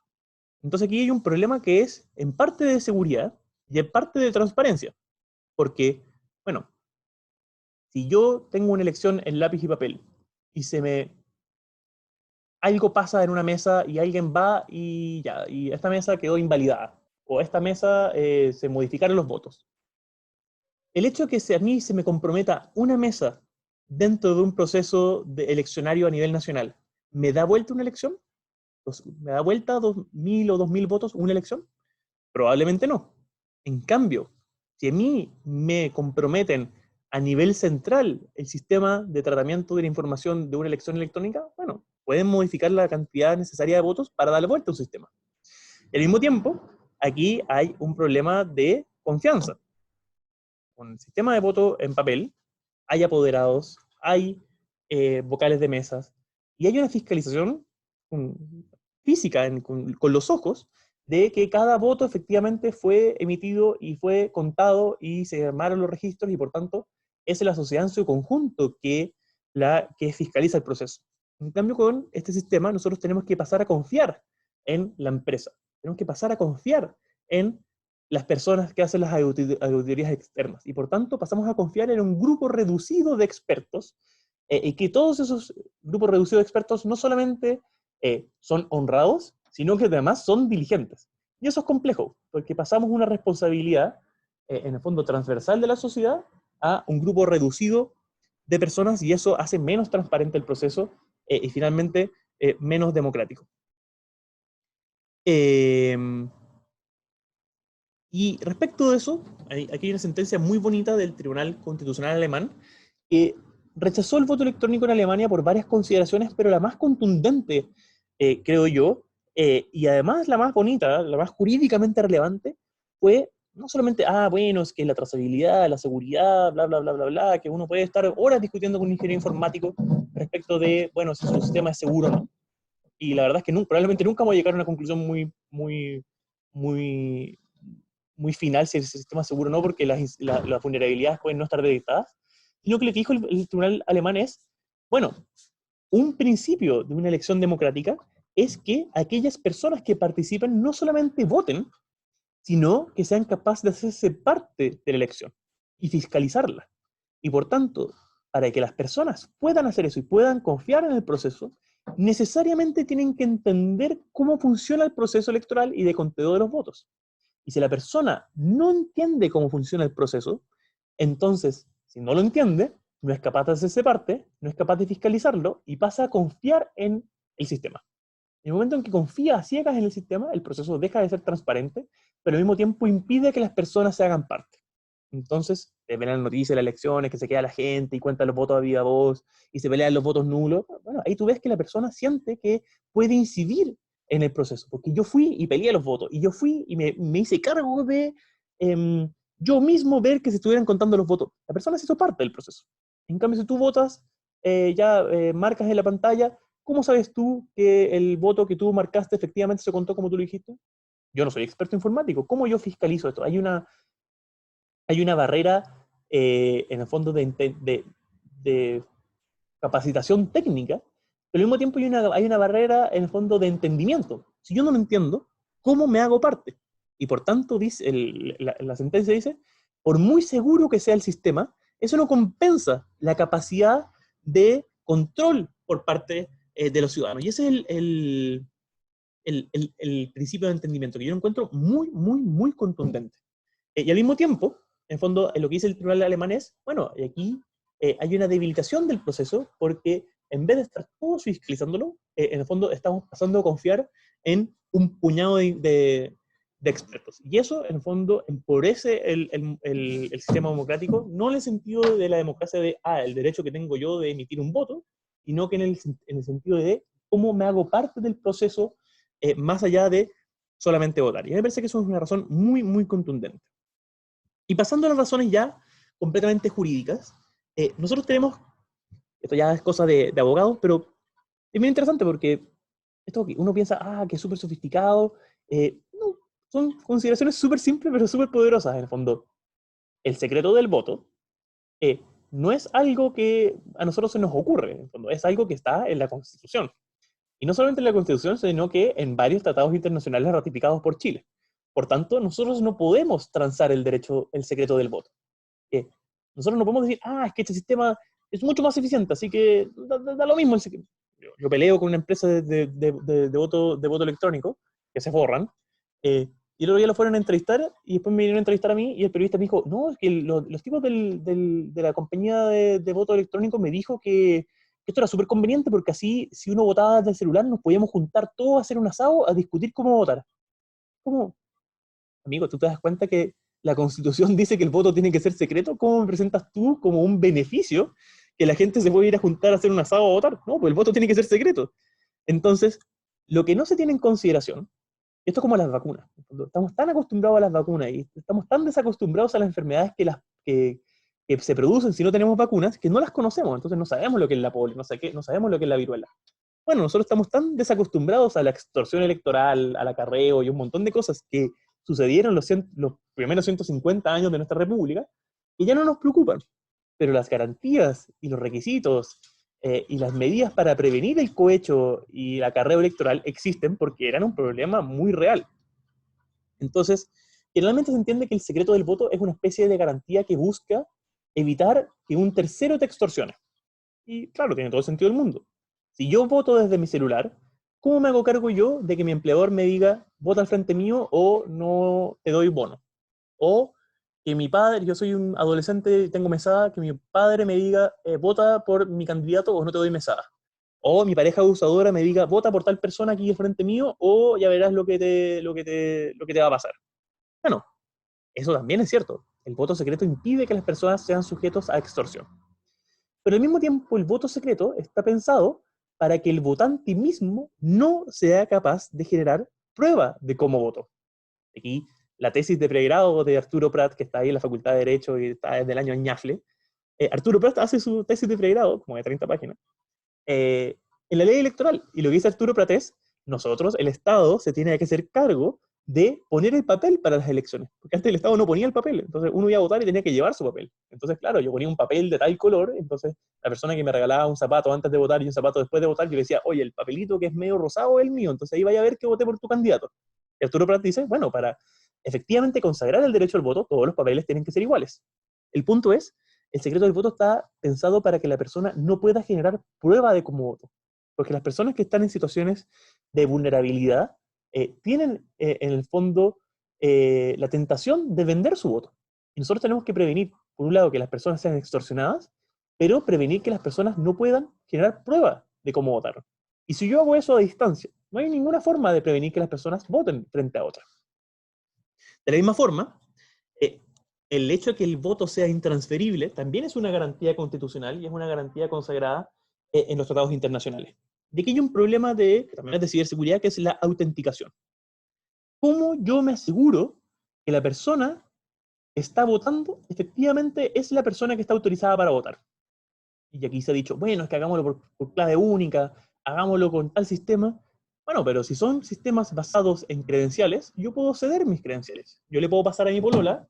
Entonces aquí hay un problema que es en parte de seguridad y en parte de transparencia. Porque, bueno, si yo tengo una elección en lápiz y papel y algo pasa en una mesa y alguien va y ya, y esta mesa quedó invalidada, o esta mesa se modificaron los votos. El hecho de que a mí se me comprometa una mesa dentro de un proceso de eleccionario a nivel nacional, ¿me da vuelta una elección? ¿Me da vuelta 2.000 o 2.000 votos una elección? Probablemente no. En cambio, si a mí me comprometen a nivel central el sistema de tratamiento de la información de una elección electrónica, bueno, pueden modificar la cantidad necesaria de votos para darle vuelta a un sistema. Y al mismo tiempo, aquí hay un problema de confianza. Con el sistema de voto en papel, hay apoderados, hay vocales de mesas, y hay una fiscalización física con los ojos de que cada voto efectivamente fue emitido y fue contado y se armaron los registros y por tanto es la sociedad en su conjunto que fiscaliza el proceso. En cambio, con este sistema nosotros tenemos que pasar a confiar en la empresa, tenemos que pasar a confiar en las personas que hacen las auditorías externas y por tanto pasamos a confiar en un grupo reducido de expertos y que todos esos grupos reducidos de expertos no solamente son honrados, sino que además son diligentes. Y eso es complejo, porque pasamos una responsabilidad, en el fondo transversal de la sociedad, a un grupo reducido de personas y eso hace menos transparente el proceso y finalmente menos democrático. Y respecto de eso, aquí hay una sentencia muy bonita del Tribunal Constitucional Alemán que rechazó el voto electrónico en Alemania por varias consideraciones, pero la más contundente, creo yo, y además la más bonita, la más jurídicamente relevante, fue no solamente, bueno, es que la trazabilidad, la seguridad, bla, bla, bla, bla, bla, que uno puede estar horas discutiendo con un ingeniero informático respecto de, bueno, si su sistema es seguro o no. Y la verdad es que probablemente nunca vamos a llegar a una conclusión muy, muy final si el sistema es seguro o no, porque las vulnerabilidades pueden no estar detectadas. Y lo que le dijo el tribunal alemán es, bueno, un principio de una elección democrática es que aquellas personas que participen no solamente voten, sino que sean capaces de hacerse parte de la elección y fiscalizarla. Y por tanto, para que las personas puedan hacer eso y puedan confiar en el proceso, necesariamente tienen que entender cómo funciona el proceso electoral y de conteo de los votos. Y si la persona no entiende cómo funciona el proceso, entonces, si no lo entiende, no es capaz de hacerse parte, no es capaz de fiscalizarlo y pasa a confiar en el sistema. En el momento en que confía a ciegas en el sistema, el proceso deja de ser transparente, pero al mismo tiempo impide que las personas se hagan parte. Entonces, se ven las noticias, las elecciones, que se queda la gente y cuenta los votos a viva voz y se pelean los votos nulos. Bueno, ahí tú ves que la persona siente que puede incidir en el proceso, porque yo fui y peleé los votos, y yo fui y me hice cargo de yo mismo ver que se estuvieran contando los votos. La persona se hizo parte del proceso. En cambio, si tú votas, marcas en la pantalla, ¿cómo sabes tú que el voto que tú marcaste efectivamente se contó como tú lo dijiste? Yo no soy experto informático. ¿Cómo yo fiscalizo esto? Hay una barrera, en el fondo, de capacitación técnica, pero al mismo tiempo hay una barrera, en el fondo, de entendimiento. Si yo no lo entiendo, ¿cómo me hago parte? Y por tanto, dice, la sentencia dice, por muy seguro que sea el sistema, eso no compensa la capacidad de control por parte de los ciudadanos. Y ese es el principio de entendimiento, que yo lo encuentro muy, muy, muy contundente. Y al mismo tiempo, en fondo, lo que dice el tribunal alemán es, bueno, aquí hay una debilitación del proceso porque en vez de estar todos fiscalizándolo, en el fondo estamos pasando a confiar en un puñado de expertos. Y eso, en el fondo, empobrece el sistema democrático, no en el sentido de la democracia de, el derecho que tengo yo de emitir un voto, sino que en el sentido de cómo me hago parte del proceso más allá de solamente votar. Y a mí me parece que eso es una razón muy, muy contundente. Y pasando a las razones ya completamente jurídicas, nosotros tenemos, esto ya es cosa de abogados, pero es muy interesante porque esto uno piensa, que es súper sofisticado, no, son consideraciones súper simples pero súper poderosas en el fondo. El secreto del voto no es algo que a nosotros se nos ocurre, en el fondo, es algo que está en la Constitución. Y no solamente en la Constitución, sino que en varios tratados internacionales ratificados por Chile. Por tanto, nosotros no podemos transar el secreto del voto. Nosotros no podemos decir, es que este sistema es mucho más eficiente, así que da lo mismo. Yo peleo con una empresa de voto electrónico, que se forran, y el otro día lo fueron a entrevistar, y después me vinieron a entrevistar a mí, y el periodista me dijo, no, es que los tipos de la compañía de voto electrónico me dijo que esto era súper conveniente, porque así, si uno votaba desde el celular, nos podíamos juntar todos a hacer un asado, a discutir cómo votar. ¿Cómo? Amigo, ¿tú te das cuenta que la Constitución dice que el voto tiene que ser secreto? ¿Cómo me presentas tú como un beneficio que la gente se puede ir a juntar a hacer un asado a votar? No, pues el voto tiene que ser secreto. Entonces, lo que no se tiene en consideración Esto es como las vacunas. Estamos tan acostumbrados a las vacunas y estamos tan desacostumbrados a las enfermedades que se producen si no tenemos vacunas, que no las conocemos. Entonces no sabemos lo que es la polio, no sabemos lo que es la viruela. Bueno, nosotros estamos tan desacostumbrados a la extorsión electoral, al acarreo y un montón de cosas que sucedieron los primeros 150 años de nuestra república, que ya no nos preocupan. Pero las garantías y los requisitos y las medidas para prevenir el cohecho y el acarreo electoral existen porque eran un problema muy real. Entonces, generalmente se entiende que el secreto del voto es una especie de garantía que busca evitar que un tercero te extorsione. Y claro, tiene todo el sentido del mundo. Si yo voto desde mi celular, ¿cómo me hago cargo yo de que mi empleador me diga, vota al frente mío o no te doy bono? O que mi padre, yo soy un adolescente y tengo mesada, que mi padre me diga, vota por mi candidato o no te doy mesada. O mi pareja abusadora me diga, vota por tal persona aquí al frente mío o ya verás lo que te va a pasar. Bueno, eso también es cierto. El voto secreto impide que las personas sean sujetos a extorsión. Pero al mismo tiempo, el voto secreto está pensado para que el votante mismo no sea capaz de generar prueba de cómo votó. Aquí, la tesis de pregrado de Arturo Prat, que está ahí en la Facultad de Derecho y está desde el año Ñafle, Arturo Prat hace su tesis de pregrado, como de 30 páginas, en la ley electoral. Y lo que dice Arturo Prat es, nosotros, el Estado, se tiene que hacer cargo de poner el papel para las elecciones. Porque antes el Estado no ponía el papel, entonces uno iba a votar y tenía que llevar su papel. Entonces, claro, yo ponía un papel de tal color, entonces la persona que me regalaba un zapato antes de votar y un zapato después de votar, yo le decía, oye, el papelito que es medio rosado es el mío, entonces ahí vaya a ver que voté por tu candidato. Y Arturo Prat dice, bueno, para efectivamente consagrar el derecho al voto, todos los papeles tienen que ser iguales. El punto es, el secreto del voto está pensado para que la persona no pueda generar prueba de cómo votó. Porque las personas que están en situaciones de vulnerabilidad tienen en el fondo la tentación de vender su voto. Y nosotros tenemos que prevenir, por un lado, que las personas sean extorsionadas, pero prevenir que las personas no puedan generar prueba de cómo votaron. Y si yo hago eso a distancia, no hay ninguna forma de prevenir que las personas voten frente a otras. De la misma forma, el hecho de que el voto sea intransferible también es una garantía constitucional y es una garantía consagrada en los tratados internacionales. De que hay un problema también es de ciberseguridad, que es la autenticación. ¿Cómo yo me aseguro que la persona que está votando efectivamente es la persona que está autorizada para votar? Y aquí se ha dicho, bueno, es que hagámoslo por clave única, hagámoslo con tal sistema. Bueno, pero si son sistemas basados en credenciales, yo puedo ceder mis credenciales. Yo le puedo pasar a mi polola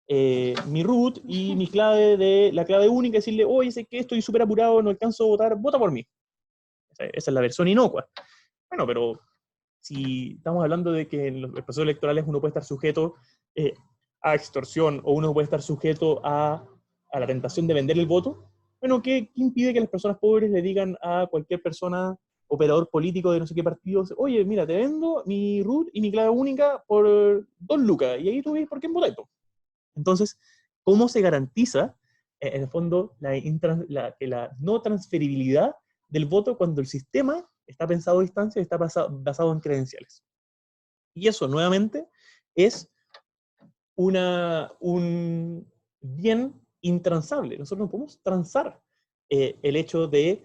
mi root y la clave única, y decirle, oye, sé que estoy súper apurado, no alcanzo a votar, vota por mí. Esa es la versión inocua. Bueno, pero si estamos hablando de que en los procesos electorales uno puede estar sujeto a extorsión o uno puede estar sujeto a la tentación de vender el voto, bueno, ¿qué impide que las personas pobres le digan a cualquier persona, operador político de no sé qué partido, oye, mira, te vendo mi root y mi clave única por 2 lucas, y ahí tú ves por quién votáis? Entonces, ¿cómo se garantiza, en el fondo, la no transferibilidad del voto cuando el sistema está pensado a distancia y está basado en credenciales? Y eso, nuevamente, es un bien intransable. Nosotros no podemos transar el hecho de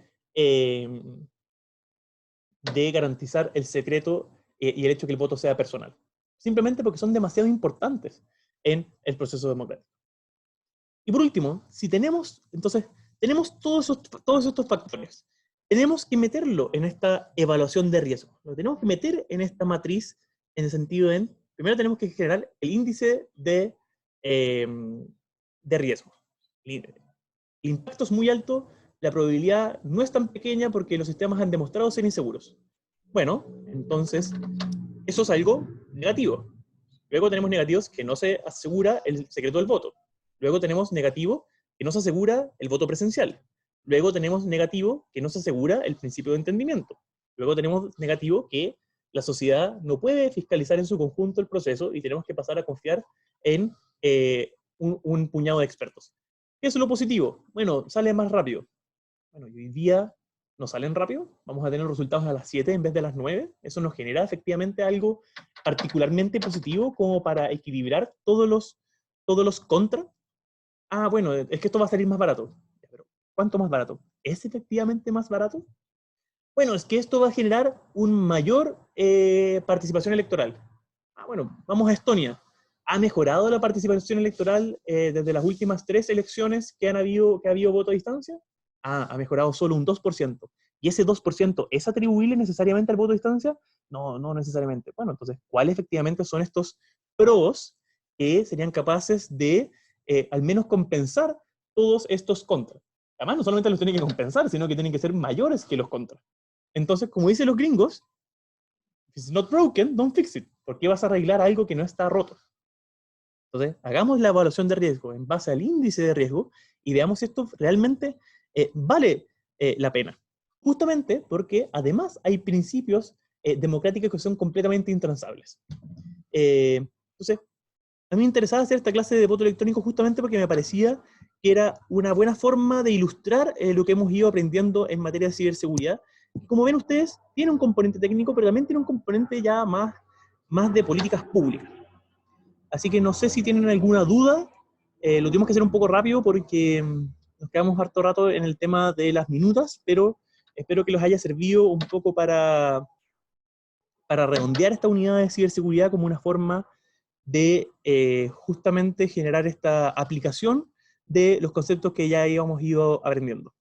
garantizar el secreto y el hecho de que el voto sea personal. Simplemente porque son demasiado importantes en el proceso democrático. Y por último, si tenemos todos estos factores, tenemos que meterlo en esta evaluación de riesgo. Lo tenemos que meter en esta matriz en el sentido de, primero tenemos que generar el índice de riesgo. El impacto es muy alto, la probabilidad no es tan pequeña porque los sistemas han demostrado ser inseguros. Bueno, entonces, eso es algo negativo. Luego tenemos negativos que no se asegura el secreto del voto. Luego tenemos negativo que no se asegura el voto presencial. Luego tenemos negativo que no se asegura el principio de entendimiento. Luego tenemos negativo que la sociedad no puede fiscalizar en su conjunto el proceso y tenemos que pasar a confiar en un puñado de expertos. ¿Qué es lo positivo? Bueno, sale más rápido. Bueno, y hoy día no salen rápido, vamos a tener resultados a las 7 en vez de a las 9, eso nos genera efectivamente algo particularmente positivo como para equilibrar todos los contra. Ah, bueno, es que esto va a salir más barato. Pero, ¿cuánto más barato? ¿Es efectivamente más barato? Bueno, es que esto va a generar un mayor participación electoral. Bueno, vamos a Estonia. ¿Ha mejorado la participación electoral desde las últimas 3 elecciones que ha habido voto a distancia? Ha mejorado solo un 2%. ¿Y ese 2% es atribuible necesariamente al voto a distancia? No, no necesariamente. Bueno, entonces, ¿cuáles efectivamente son estos pros que serían capaces de al menos compensar todos estos contras? Además, no solamente los tienen que compensar, sino que tienen que ser mayores que los contras. Entonces, como dicen los gringos, if it's not broken, don't fix it. ¿Por qué vas a arreglar algo que no está roto? Entonces, hagamos la evaluación de riesgo en base al índice de riesgo y veamos si esto realmente vale la pena. Justamente porque además hay principios democráticos que son completamente intransables. Entonces, a mí me interesaba hacer esta clase de voto electrónico justamente porque me parecía que era una buena forma de ilustrar lo que hemos ido aprendiendo en materia de ciberseguridad. Como ven ustedes, tiene un componente técnico, pero también tiene un componente ya más de políticas públicas. Así que no sé si tienen alguna duda. Lo tenemos que hacer un poco rápido porque nos quedamos harto rato en el tema de las minutas, pero espero que les haya servido un poco para redondear esta unidad de ciberseguridad como una forma de justamente generar esta aplicación de los conceptos que ya íbamos ido aprendiendo.